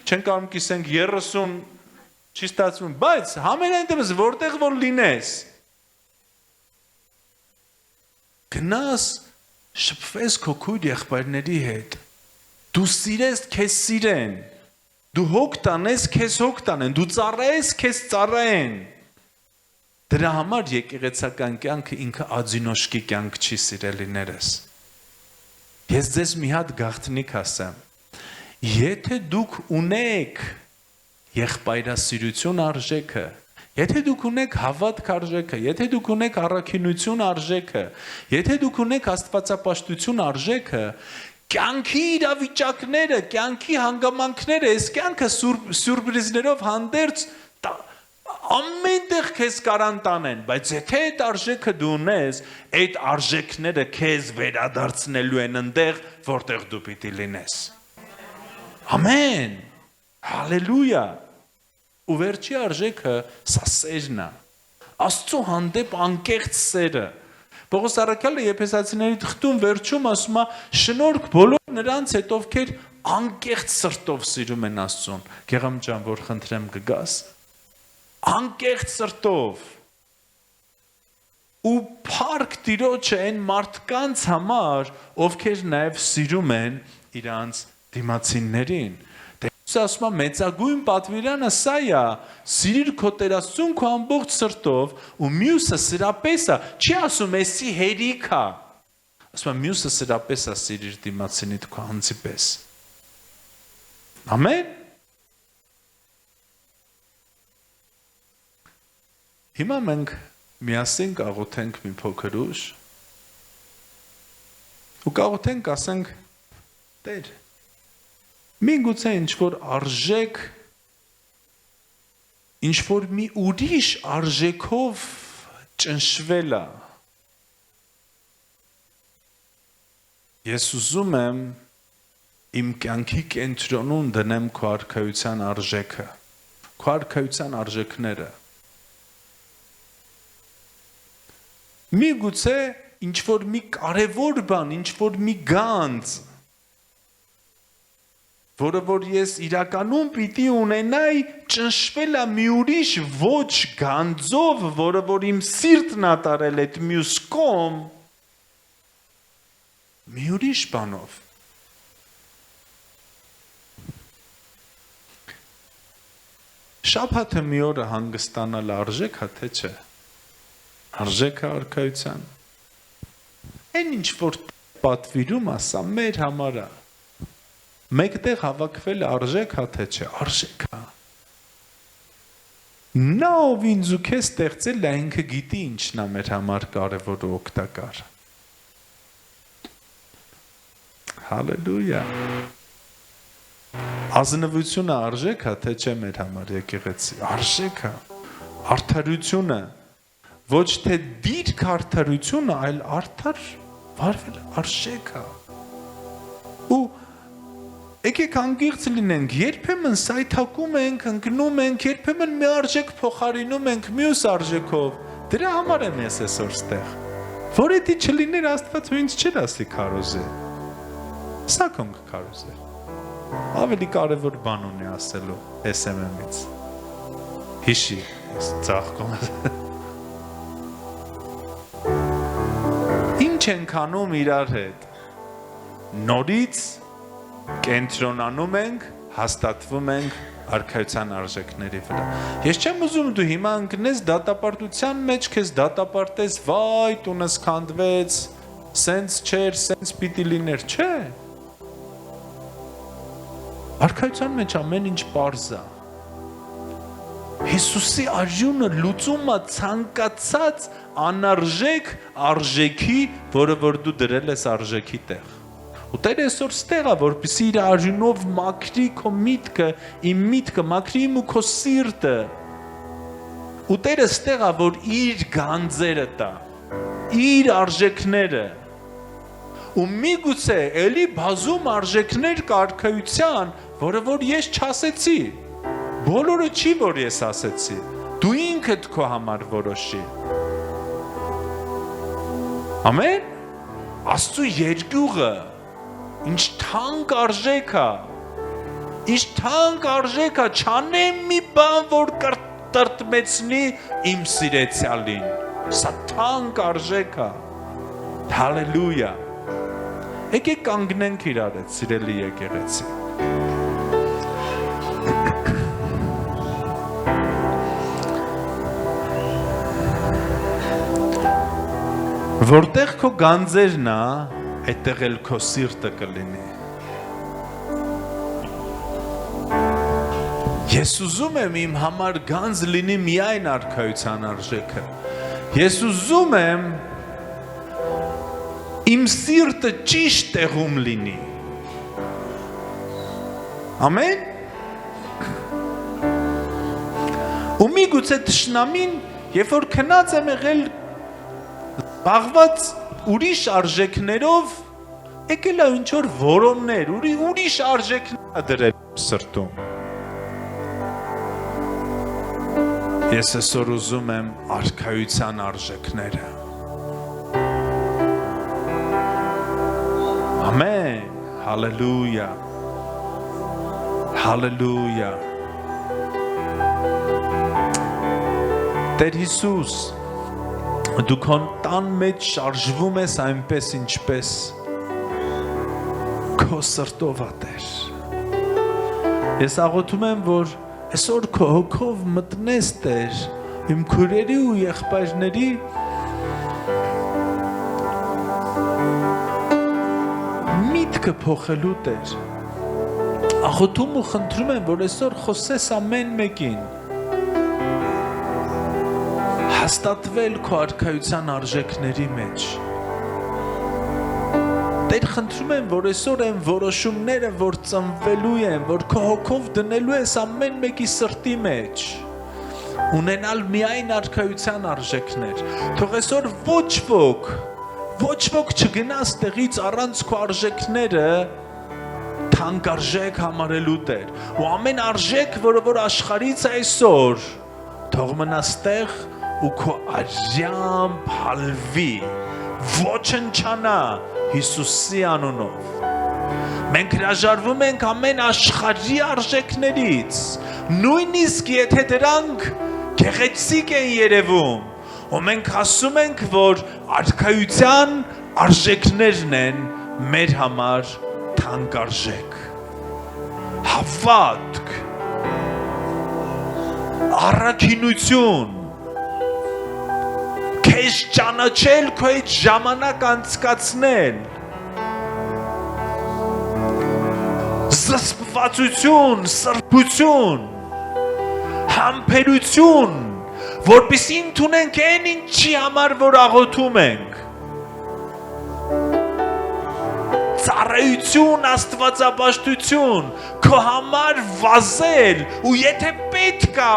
չեն կարող կիսենք 30, չի ստացվում, բայց համենայն դեպս որտեղ որ լինես, գնաս, շփվես քո քույր եղբայրների հետ, դու սիրես, քեզ սիրեն, դու հոգ տանես, քեզ հոգ տանեն, դու ծառայես, քեզ ծառայեն։ Դրա համար եկեղեցական կյանքը ինքը ադինոշկի կյանք չի, սիրելիներս։ Ես ձեզ մի հատ գաղտնիք ասեմ։ Եթե դուք ունեք եղբայրասիրություն արժեքը, եթե դուք ունեք հավատք արժեքը, եթե դուք ունեք առաքինություն արժեքը, եթե դուք ունեք աստվածապաշտություն արժեքը, կյանքի իրավիճակները, կյանքի հանգամանքները, այս կյանքը սուրպրիզներով հանդերձ ամենտեղ քեզ կարան տանեն, բայց եթե այդ արժեքը դու ունես, այդ արժեքները քեզ վերադարձնելու են այնտեղ, որտեղ դու պիտի լինես։ Ամեն։ Հալելույա։ Ու վերջի արժեքը սա սերն է։ Աստծո հանդեպ անկեղծ սերը։ Պողոս առաքյալը Եփեսացիների թղթում վերջում ասում է. շնորհք բոլոր նրանց հետ, ովքեր անկեղծ սրտով սիրում են Աստծուն։ Գեղամ ջան, որ խնդրեմ կգաս։ Անկեղծ սրտով ու փառք Տիրոջը այն մարդկանց համար, ովքեր նաև սիրում են իրանց դիմացիններին։ Տերոջը ասում է մեծագույն պատվիրանը սա է, սիրիր քո Տեր Աստծուն քո ամբողջ սրտով ու մյուսը սրապես է, չի ասում էսի հերիք է, ասում է մյուսը սրապես է, սիրիր դիմացինիդ քո անձի պես։ Ամեն։ Հիմա մենք միասին կաղոթենք մի փոքր ուշ ու կաղոթենք, ասենք, Տեր, միգուցե ինչ-որ արժեք, ինչ-որ մի ուրիշ արժեքով ճնշվել է։ Ես ուզում եմ իմ կյանքի կենտրոնում դնեմ քո արքայության արժեքը, քո արքայության արժեքները։ Միգուցե ինչ-որ մի կարևոր բան, ինչ-որ մի գանձ, որը որ ես իրականում պիտի ունենայի ճնշվել մի ուրիշ ոչ գանձով, որը որ իմ սիրտն ատարել այդ մյուս կողմ, մի ուրիշ բանով։ Շաբաթը մի օրը հանգստանալ արժեք է, թե չէ։ Արժեք է արքայության։ Այն ինչ որ պատվիրում ասա մեր համար է։ Մեկտեղ հավաքվել արժեք է, թե չէ, արժեք է։ Նա ով ինձ ու քեզ ստեղծել է, ինքը գիտի ինչն է մեր համար կարևոր ու օգտակար։ Հալելույա։ Ազնվությունը արժեք է, թե չէ մեր համար եկեղեցի, արժեք է։ Արդարությունը, ոչ թե դիրք արդարությունը, այլ արդար վարվել արժեք է։ Ու եկեք անգիրց լինենք, երբեմն սայթակում ենք, ընկնում ենք, երբեմն մի արժեք փոխարինում ենք մյուս արժեքով։ Դրա համար եմ ես այսօր ստեղ։ Որ էդի չլիներ Աստված ու ինձ չէր ասի քարոզե։ Սա կոնք քարոզե։ Ավելի կարևոր բան ունի ասելու SMM-ից։ Հիշի, ես ծաղկում Ինչ ենք անում իրար հետ։ Նորից կենտրոնանում ենք, հաստատվում ենք արքայության արժեքների վրա։ Ես չեմ ուզում դու հիմա ընկնես դատապարտության մեջ, քեզ դատապարտես, վայ, տունս քանդվեց, սենց չէր, սենց պիտի լիներ, չէ։ Արքայության մեջ ամեն ինչ պարզ է։ Հիսուսի արյունը լուծում է ցանկացած անարժեք արժեքի, որը որ դու դրել ես արժեքի տեղ։ Ու Տերը այսօր ստեղ է, որպեսզի իր արյունով մաքրի քո միտքը, իմ միտքը, մաքրի իմ ու քո սիրտը։ Ու Տերը ստեղ է, որ իր գանձերը տա, իր արժեքները։ Ու միգուցե էլի բազում արժեքներ կա արքայության, որը որ ես չասեցի։ Բոլորը չի, որ ես ասեցի։ Դու ինքդ քո համար որոշի։ Ամեն։ Աստծո երկյուղը ինչ թանկ արժեք է, ինչ թանկ արժեք է, չանեմ մի բան, որ տրտմեցնի իմ սիրեցյալին, սա թանկ արժեք է, հալելույա, եկեք կանգնենք իրար հետ, սիրելի եկեղեցի, որտեղ քո գանձերն է, այդտեղ էլ քո սիրտը կլինի։ Ես ուզում եմ իմ համար գանձ լինի միայն արքայության արժեքը։ Ես ուզում եմ իմ սիրտը ճիշտ տեղում լինի։ Ամեն։ Ու միգուցե թշնամին, երբ որ քնած եմ եղել բաղված ուրիշ արժեքներով եկել է ինչ-որ որոններ, ուրիշ արժեքներ դրել սրտում։ Ես այսօր ուզում եմ արքայության արժեքները։ Ամեն, հալելույա, հալելույա։ Տեր Հիսուս, դու քո տան մեջ շարժվում ես այնպես ինչպես քո սրտով ա Տեր։ Ես աղոթում եմ, որ այսօր քո հոգով մտնես Տեր, իմ քույրերի ու եղբայրների միտքը փոխելու Տեր։ Աղոթում ու խնդրում եմ, որ այսօր խոսես ամեն մեկին։ Հաստատվել քո արքայության արժեքների մեջ։ Տեր խնդրում եմ, որ այսօր այն որոշումները, որ ծնվելու են, որ քո հոգով դնելու ես ամեն մեկի սրտի մեջ, ունենալ միայն արքայության արժեքներ։ Թող այսօր ոչ ոք չգնա ստեղից առանց քո արժեքները թանկարժեք համարելու Տեր։ Ու ամեն արժեք, որը որ աշխարհից այսօր, թող մնա ստեղ ու քո արյամբ հալվի, ոչնչանա Հիսուսի անունով։ Մենք հրաժարվում ենք ամեն աշխարհի արժեքներից, նույնիսկ եթե դրանք գեղեցիկ են երևում, ու մենք ասում ենք, որ արքայության արժեքներն են մեր համար թանկարժեք։ Հավատք, առաքինություն, քեզ ճանաչել, քո այդ ժամանակ անցկացնել, զսպվածություն, սրբություն, համբերություն, որպեսզի ընդունենք այն ինչի համար, որ աղոթում ենք, ծառայություն, աստվածապաշտություն, քո համար վազել ու եթե պետք է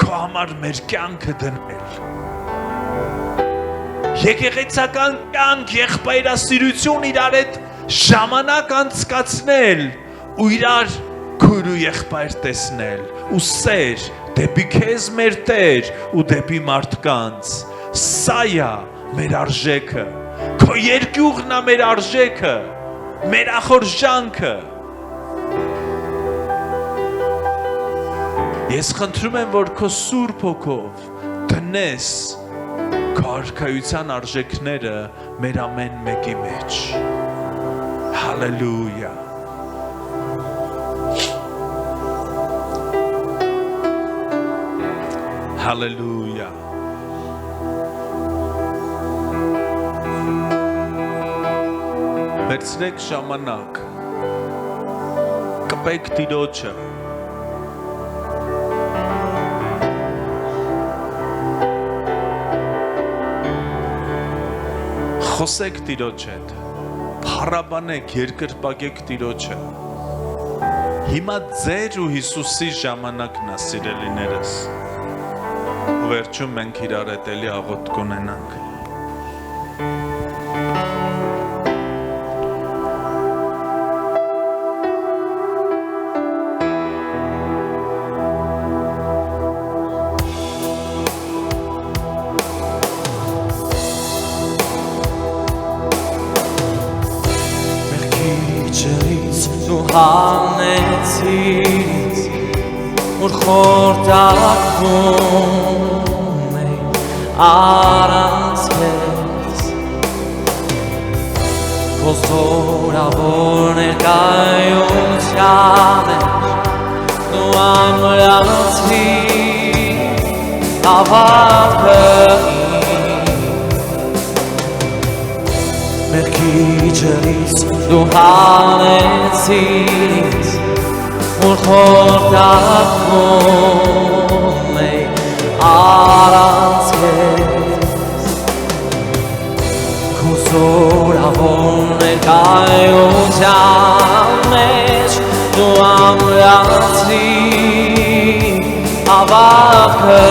քո համար մեր կյանքը դնել։ Եկեղեցական կյանք, եղբայրասիրություն, իրար հետ ժամանակ անցկացնել ու իրար քույր ու եղբայր տեսնել ու սեր դեպի քեզ մեր Տեր ու դեպի մարդկանց։ Սա է մեր արժեքը, քո երկյուղն է մեր արժեքը, մեր ախորժանքը։ Ես խնդրում եմ, որ քո Սուրբ Հոգով դնես քո արքայության արժեքները մեր ամեն մեկի մեջ։ Հալելույա։ Հալելույա։ Վերցրեք ժամանակ, կպեք Տիրոջը, խոսեք Տիրոջ հետ, փառաբանեք, երկրպագեք Տիրոջը։ Հիմա ձեր ու Հիսուսի ժամանակն է, սիրելիներս։ Ու վերջում մենք իրար հետ էլի աղոթք կունենանք։ Հանեցից որ խորտակվում է առանց քեզ քո զորավոր ներկայության դու ամրացրի հավատքը Մերքիջերից դու հանեցից որ խորտակվում է առանց քեզ քո զորավոր ներկայության մեջ դու ամրացրի հավատքը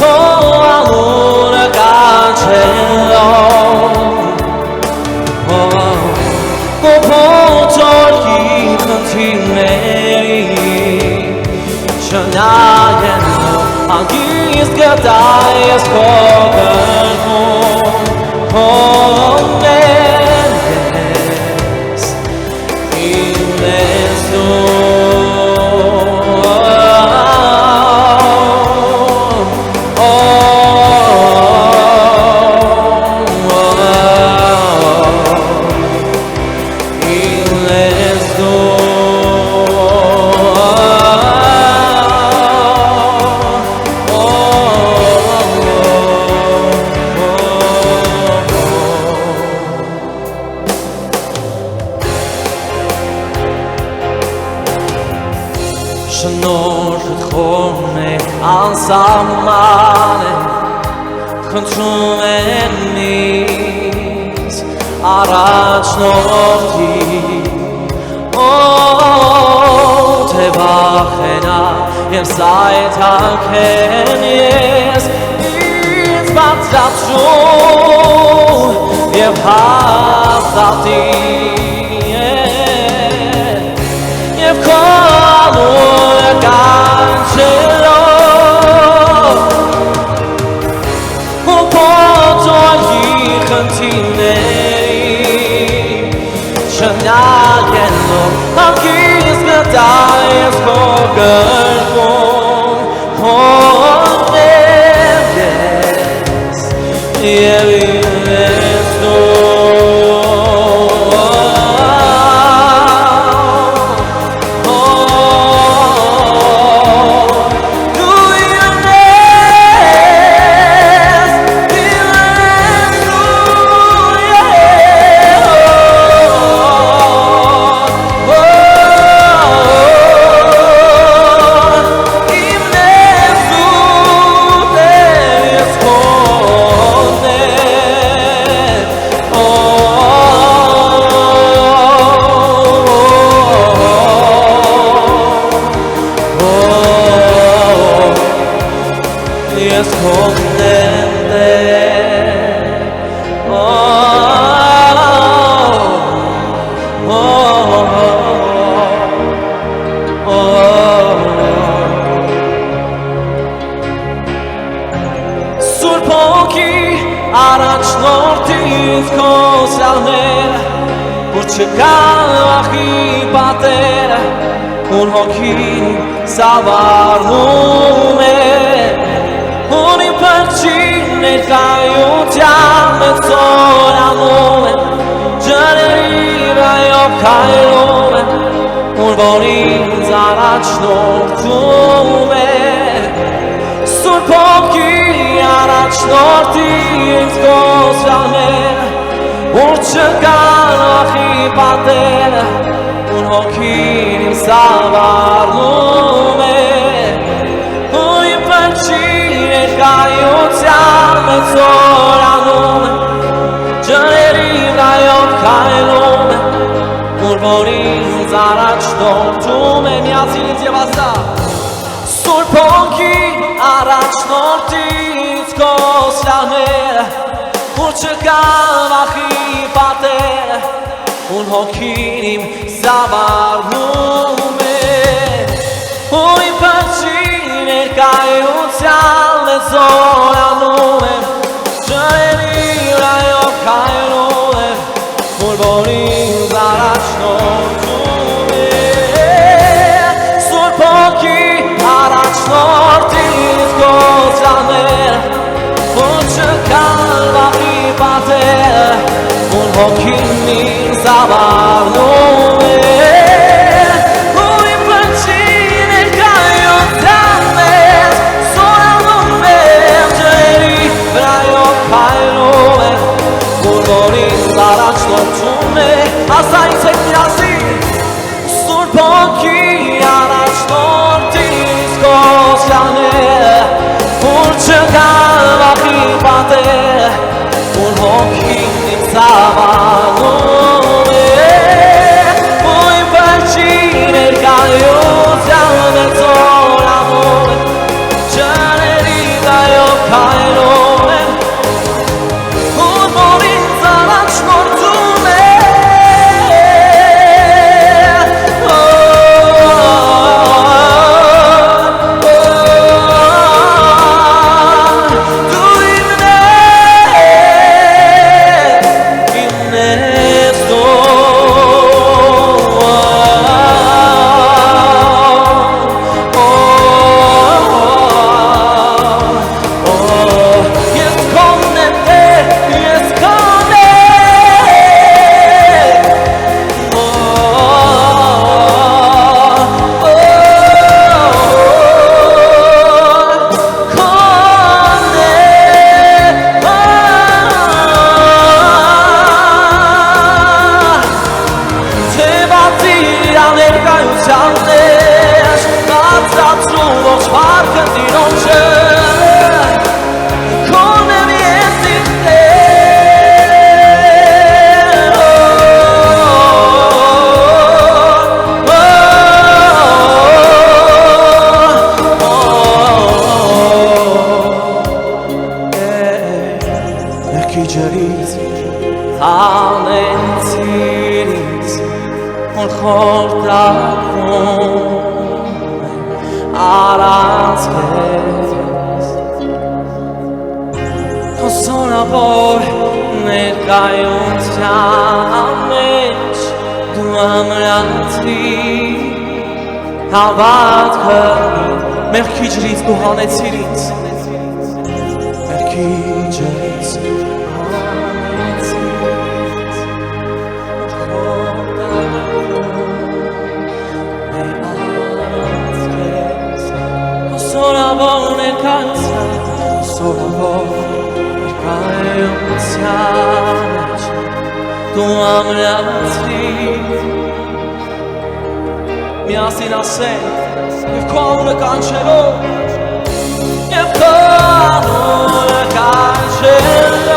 քո անունը կանչելով Շնայենով անգիստ գտայ ես քո կրքում հոմեն ես իմ ես Շնորհդ խորն է անսահման է խնդրում եմ ինձ առաջնորդի թե վախենա և սայթաքեն ես ինձ բարձրացրու և հաստատի և քո անունը կանչելով ու փոթորի ես կողնեմ Սուրբ հոգի առաջնորդից քո սալները որ չկա վախի պատերը որ հոգին սավառնում է որ իմ փրկչին ներկայության մեծ զորանում է ջրերի վրայով քայլում է որ ինձ առաջնորդում է Սուրբ հոգի առաջնորդից քո սալները որ չկա վախի պատերը որ հոգին իմ սավառնում է որ իմ փրկչին ներկայության մեծ զորանում է ջրերի վրայով քայլում է որ ինձ առաջնորդում է միասին ինձ եւ ասա Սուրբ հոգի առաջնորդից քո սլաները որ չկա վախի պատերը որ հոգին իմ սավառնում է որ իմ փրկչին ներկայության մեծ զորանում է ջրերի վրայով քայլում է որ ինձ առաջնորդում է Սուրբ հոգի առաջնորդից քո սալները որ չկա վախի պատերը որ հոգին ինձ սավառնում է որ իմ փրկչին ներկայության մեծ զորանում է ջրերի վրայով քայլում է որ ինձ առաջնորդում է ասա ինձ հետ միասին Սուրբ հոգի առաջնորդից քո սալները որ չկա վախի պատերը որ հոգին ինձ սավառնում է որ իմ փրկչին ներկայության մեծ զորանում է ջրերի վրայով քայլում է որ ինձ առաջնորդում է Հավատքը մեղքի ջրից դու հանեցիր ինձ մեղքի ջրից Սորավոր ներկայության դու ամրացրիր Միասին ասենք և քո անունը կանչելով և քո անունը կանչելով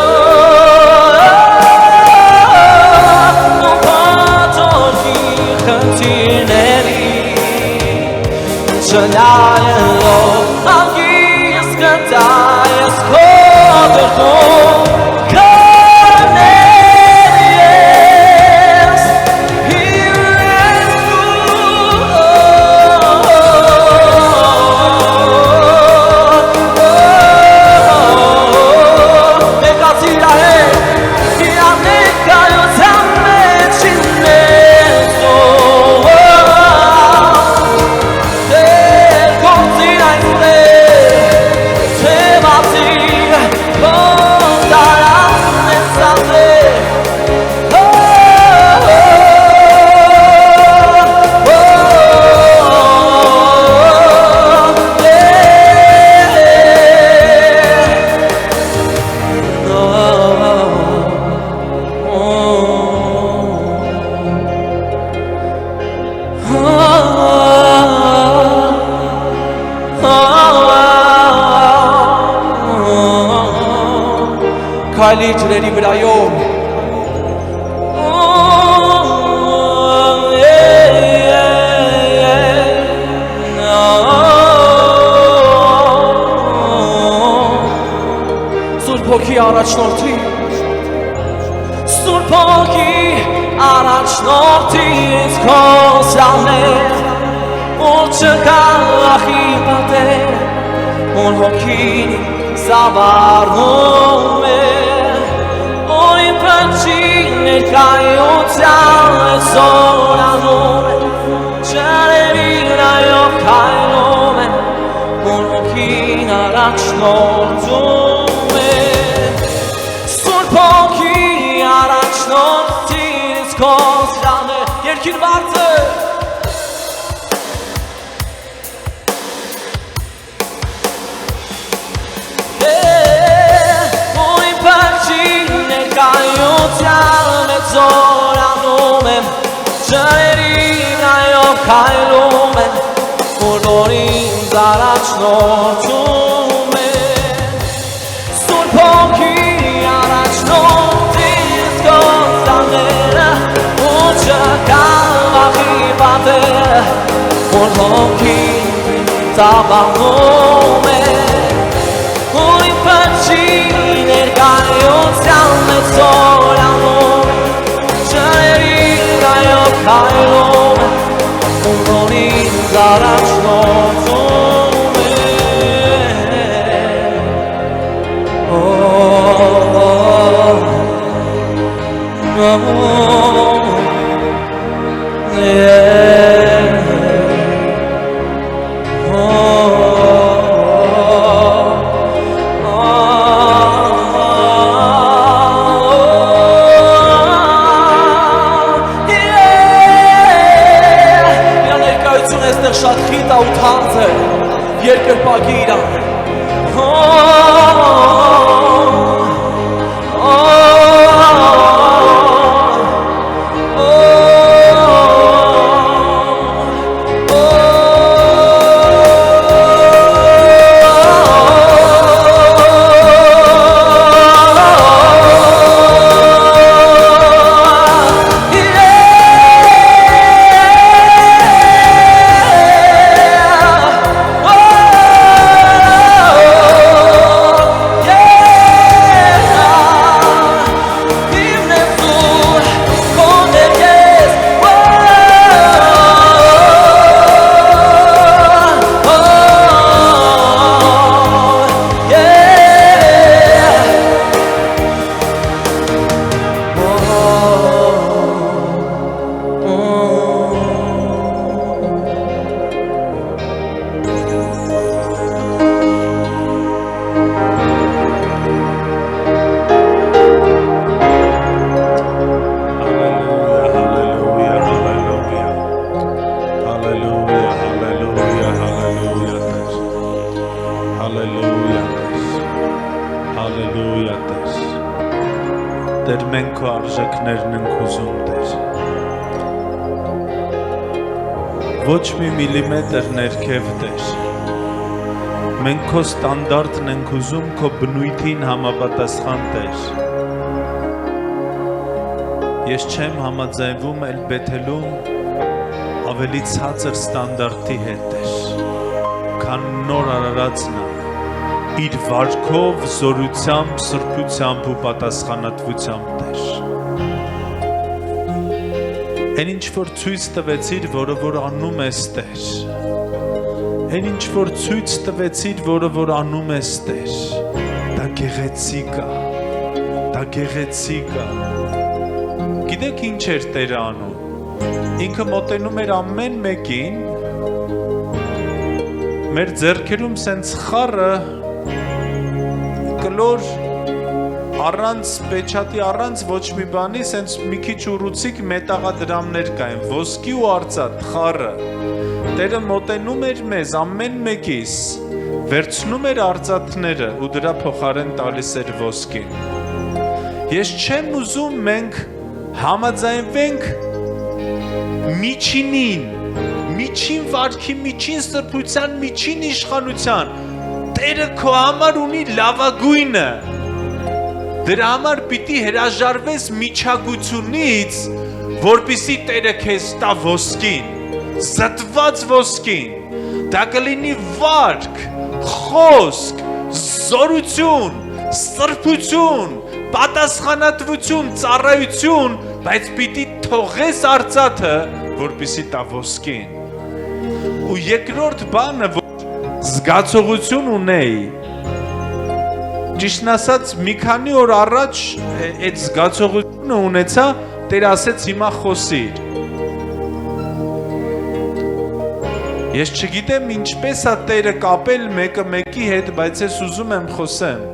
դու պատորքի խնդիրների չնայելով անգիս Dai ascolto Canelies Here is Քայլի ջրերի վրայով Սուրբ Հոգի առաջնորդի Սուրբ Հոգի առաջնորդի ինձ քո սրահներ որ չկա ախի պատեր որ հոգին զավարվում է ներկայության է զորանում է Չարերի վրայով քայլում է Որ հոգին առաջնորդում է Սուրբ Հոգի առաջնորդից քո սրահներ Երկին բարձր Զորանում եմ Ջրերի վրայով քայլում եմ Որ ինձ առաջնորդում է Սուրբ Հոգի առաջնորդից քո սրահները Ու չկա վախի պատեր Որ հոգին ծավալում է Ու իմ փչի ներկայության մեջ զորանում Քայլում որ ինձ առաջնորդում է Շատ խիտ ու թանձ է երկրպագի իրան Տեր մենք քո արժեքներն ենք ուզում Տեր Ոչ մի միլիմետր ներքև Տեր Մենք քո ստանդարտն ենք ուզում քո բնույթին համապատասխան Տեր Ես չեմ համաձայնվում էլ Բեթելում ավելի ցածր ստանդարտի հետ Տեր Քան նոր արարածն իր վարքով, զորությամբ, սրբությամբ ու պատասխանատվությամբ Տեր։ Այն ինչ որ ցույց տվեցիր, որը որ անում ես Տեր։ Այն ինչ որ ցույց տվեցիր, որը որ անում ես Տեր։ Դա գեղեցիկ է։ Դա գեղեցիկ է։ Գիտեք ինչ էր Տերը անում։ Ինքը մոտենում էր ամեն մեկին, մեր ձեռքերում սենց խառը կլոր առանց պեչատի, առանց ոչ մի բանի, սենց մի քիչ ուռուցիկ մետաղադրամներ կային, ոսկի ու արծաթ խառը։ Տերը մոտենում էր մեզ ամեն մեկիս, վերցնում էր արծաթները ու դրա փոխարեն տալիս էր ոսկին։ Ես չեմ ուզում մենք համաձայնվենք միջինին, միջին վարքի, միջին սրբության, միջին իշխանության։ Տերը քո համար ունի լավագույնը։ Դրա համար պիտի հրաժարվես միջագությունից, որպեսզի Տերը քեզ տա ոսկին, զտված ոսկին։ Դա կլինի վարք, խոսք, զորություն, սրբություն, պատասխանատվություն, ծառայություն, բայց պիտի թողես արծաթը, որպեսզի տա ոսկին։ Ու երկրորդ բանը, որ զգացողություն ունեի, ճիշտն ասած մի քանի օր առաջ այդ զգացողությունը ունեցա, Տերը ասեց հիմա խոսիր։ Ես չգիտեմ ինչպես է Տերը կապել մեկը մեկի հետ, բայց ես ուզում եմ խոսեմ։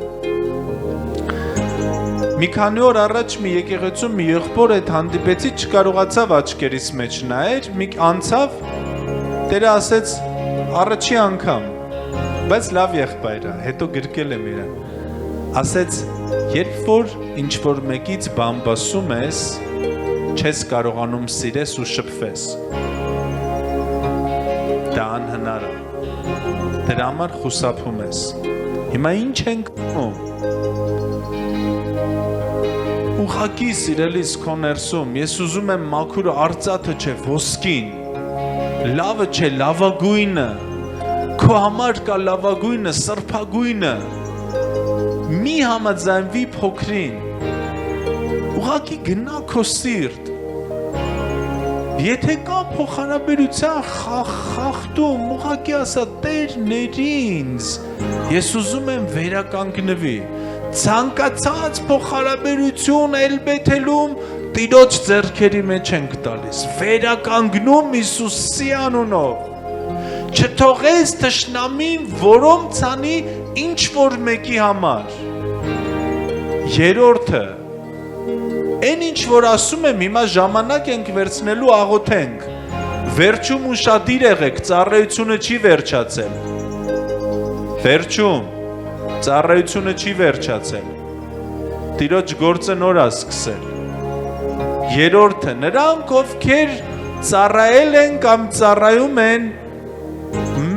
Մի քանի օր առաջ մի եկեղեցու մի եղբոր այդ հանդիպեցի, չկարողացավ աչքերիս մեջ նայել, մի անցավ, Տերը ասեց առաջի անգամ, բայց լավ եղբայր է, հետո գրկել եմ իրան։ Ասեց, երբ որ ինչ-որ մեկից բամբասում ես, չես կարողանում սիրես ու շփվես։ Դա անհնար է։ Դրա համար խուսափում ես։ Հիմա ինչ ենք անում։ Ուղղակի սիրելիս քո ներսում, ես ուզում եմ մաքուր արծաթը չէ, ոսկին։ Լավը չէ, լավագույնը։ Քո համար կա լավագույնը, սրբագույնը։ Մի համաձայնվի փոքրին, ուղղակի գնա քո սիրտ, եթե կա փոխանաբերության խախտում, ուղղակի ասա Տեր ներ ինձ, ես ուզում եմ վերականգնվի, ցանկացած փոխանաբերություն Էլբեթելում Տիրոջ ձեռքերի մեջ ենք տալիս, վերականգնում Հիսուսի անունով, չթողես թշնամին որոմ ցանի ինչ որ մեկի համար։ Երրորդը, այն ինչ որ ասում եմ, հիմա ժամանակ ենք վերցնելու աղոթենք։ Վերջում ուշադիր եղեք, ծառայությունը չի վերջացել։ Վերջում, ծառայությունը չի վերջացել։ Տիրոջ գործը նոր է սկսել։ Երրորդը, նրանք ովքեր ծառայել են կամ ծառայում են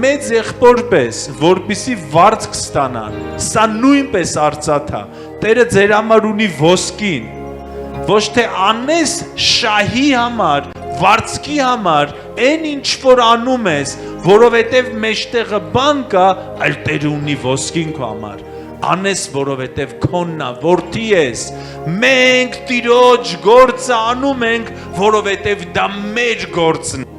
մեծ եղբոր պես, որպեսի վարձք ստանան, սա նույնպես արծաթ է, Տերը ձեր համար ունի ոսկին, ոչ թե անես շահի համար, վարձքի համար, այն ինչ որ անում ես, որովհետև մեջտեղը բան կա, այլ Տերը ունի ոսկին քո համար, անես որովհետև քոնն է, որդի ես, մենք Տիրոջ գործը անում ենք, որովհետև դա մեր գործն է։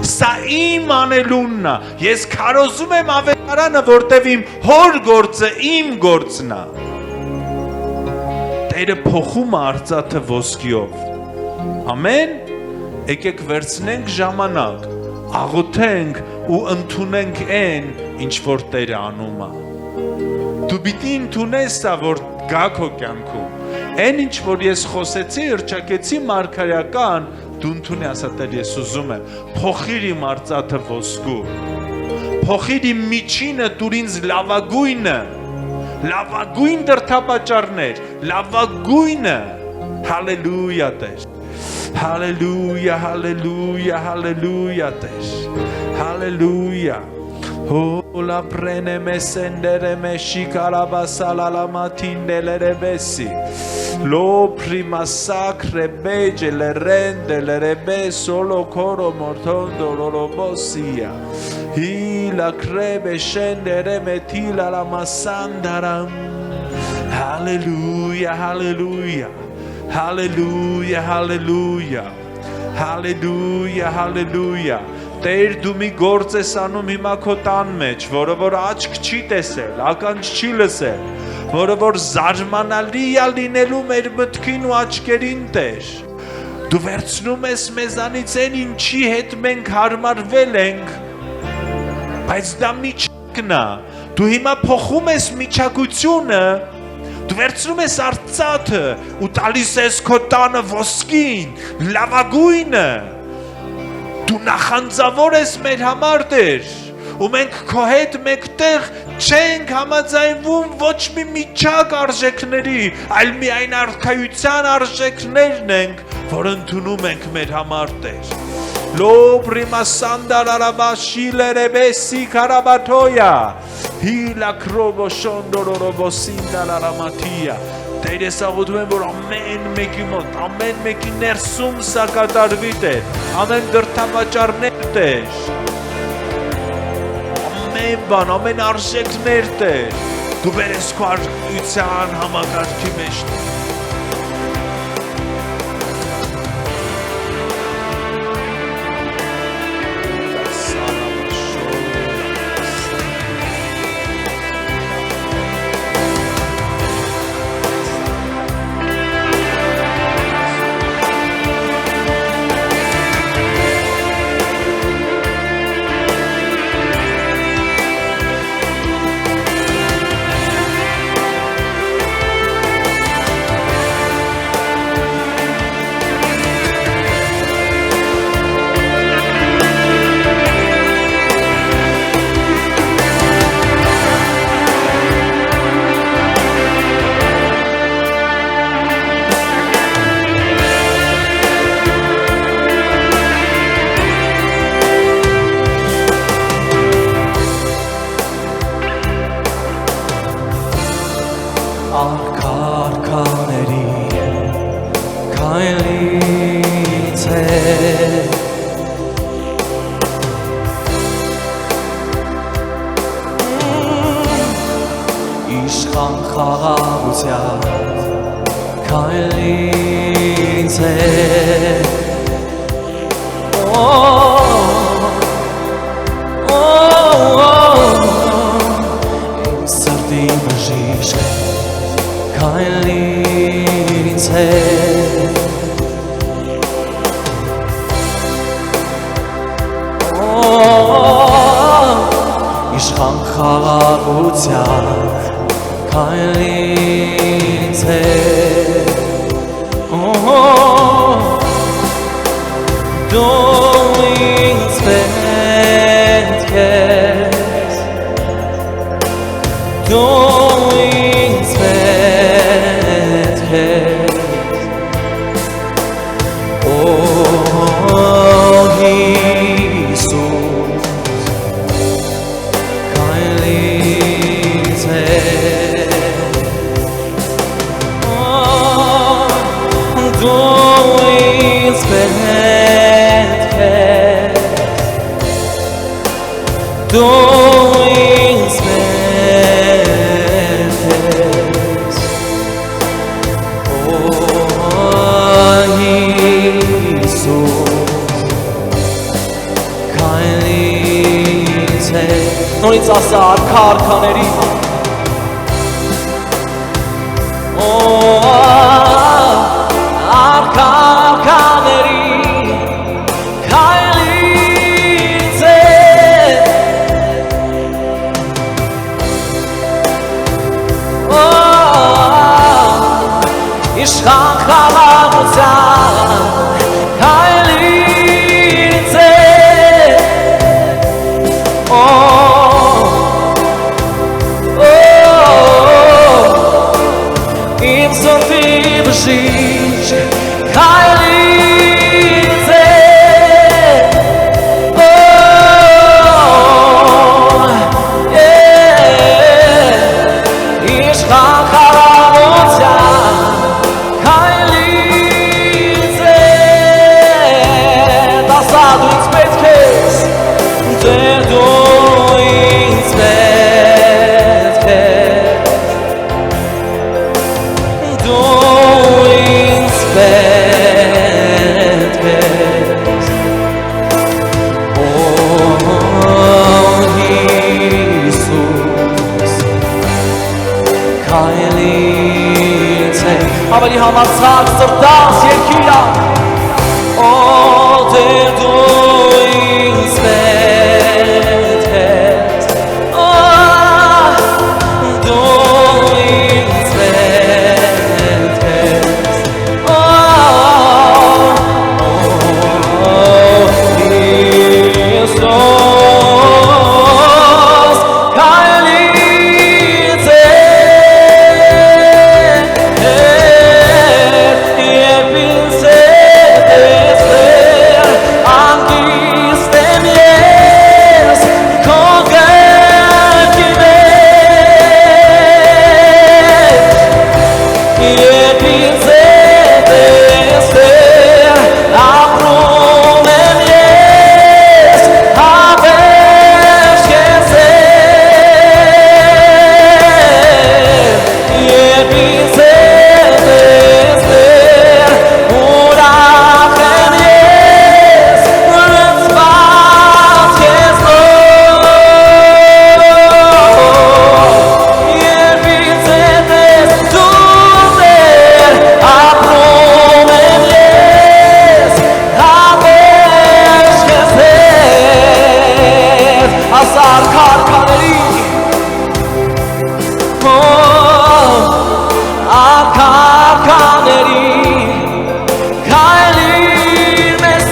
Սա իմ անելունն է, ես քարոզում եմ ավետարանը, որտև իմ հոր գործը իմ գործն է։ Տերը փոխում է արծաթը ոսկիով։ Ամեն, եկեք վերցնենք ժամանակ, աղոթենք ու ընդունենք այն, ինչ որ Տերը անում է։ Դու պիտի ընդունես սա, որ գա քո կյանքում։ Այն ինչ որ ես խոսեցի, հռչակեցի մարգարեական, դու ընդունի ասա Տեր, ես ուզում եմ, փոխիր իմ արծաթը ոսկու, փոխիր իմ միջինը, տուր ինձ լավագույնը, լավագույն դրդապատճառներ, լավագույնը, հալելույա Տեր, հալելույա, հալելույա, հալելույա Տեր, հալելույա, Hola prene me sendere me shikarabasala la matindele besi. Lo prima sacre bege le rende le rebe solo coro mortondo lo bosia. Hila krebe shendere metila la masandaram. Hallelujah, hallelujah. Hallelujah, hallelujah. Hallelujah, hallelujah. Տեր դու մի գործ ես անում հիմա քո տան մեջ, որը որ աչք չի տեսել, ականջ չի լսել, որը որ զարմանալի է լինելու մեր մտքին ու աչքերին Տեր։ Դու վերցնում ես մեզանից այն ինչի հետ մենք հարմարվել ենք, բայց դա միջակն է։ Դու հիմա փոխում ես միջակությունը, դու վերցնում ես արծաթը ու տալիս ես քո տանը ոսկին, լավագույնը։ Դու նախանձավոր ես մեր համար Տեր, ու մենք քո հետ մեկտեղ չենք համաձայնվում ոչ մի միջակ արժեքների, այլ միայն արքայության արժեքներն ենք, որ ընդունում ենք մեր համար Տեր։ Լոբրիմա սանդարարաբաշիլերեբեսի կարաբաթոյա, հիլա քրոբո շոնդորորոբո սինդալարամաթիա։ Տեր ես աղոթում եմ, որ ամեն մեկի մոտ, ամեն մեկի ներսում սա կատարվի Տեր, ամեն դրդավաճառներ Տեր, ամեն բան, ամեն արժեքներ Տեր, դու բերես քո արքայության համակարգի մեջ Տեր։ Նորից ասա արքաների արքաների քայլից է իշխան խաղաղության քայլից է ավելի համարձակ սրտաս երկիրա Օ դեր դու ինձ պետք ես Օ դու ինձ պետք ես Օ Հիսուս քայլից երբ ինձ տեսներ անգիստ եմ ես քո գլխի մեջ երբ ինձ տեսներ ապրում եմ ես հավես քեզ երբ ինձ տեսներ ուրախ եմ ես լցված քեզնով երբ ինձ տեսներ ապրում եմ ես հավես քեզ ասար քարքաների Ակարքաների քայլիր մեզ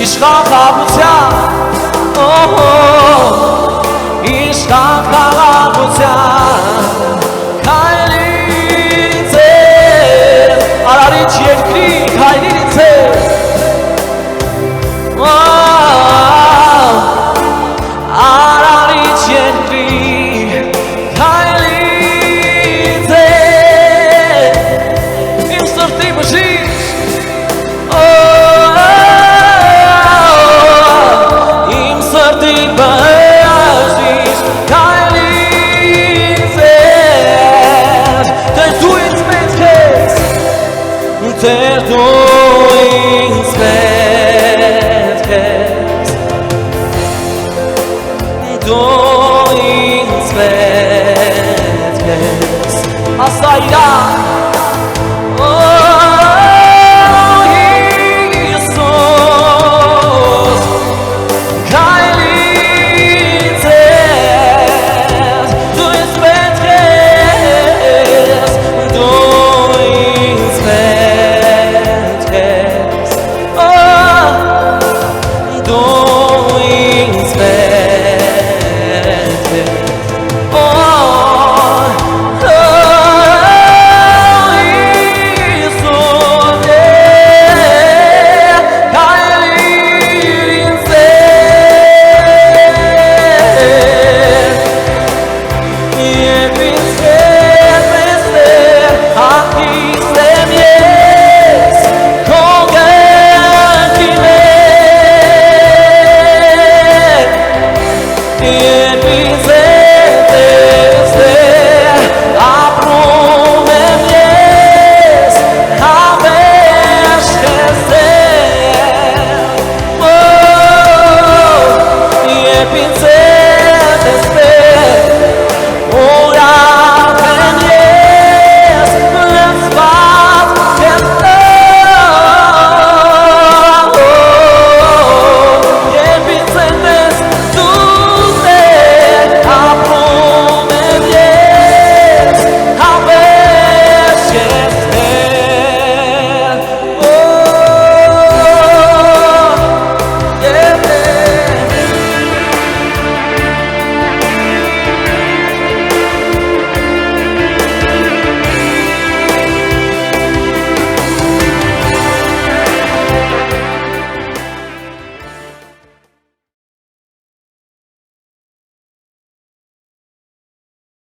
Իշխան խաղաղության Իշխան խաղաղության Քայլիր ձեր Արարիչ երկրի քայլիր ձեր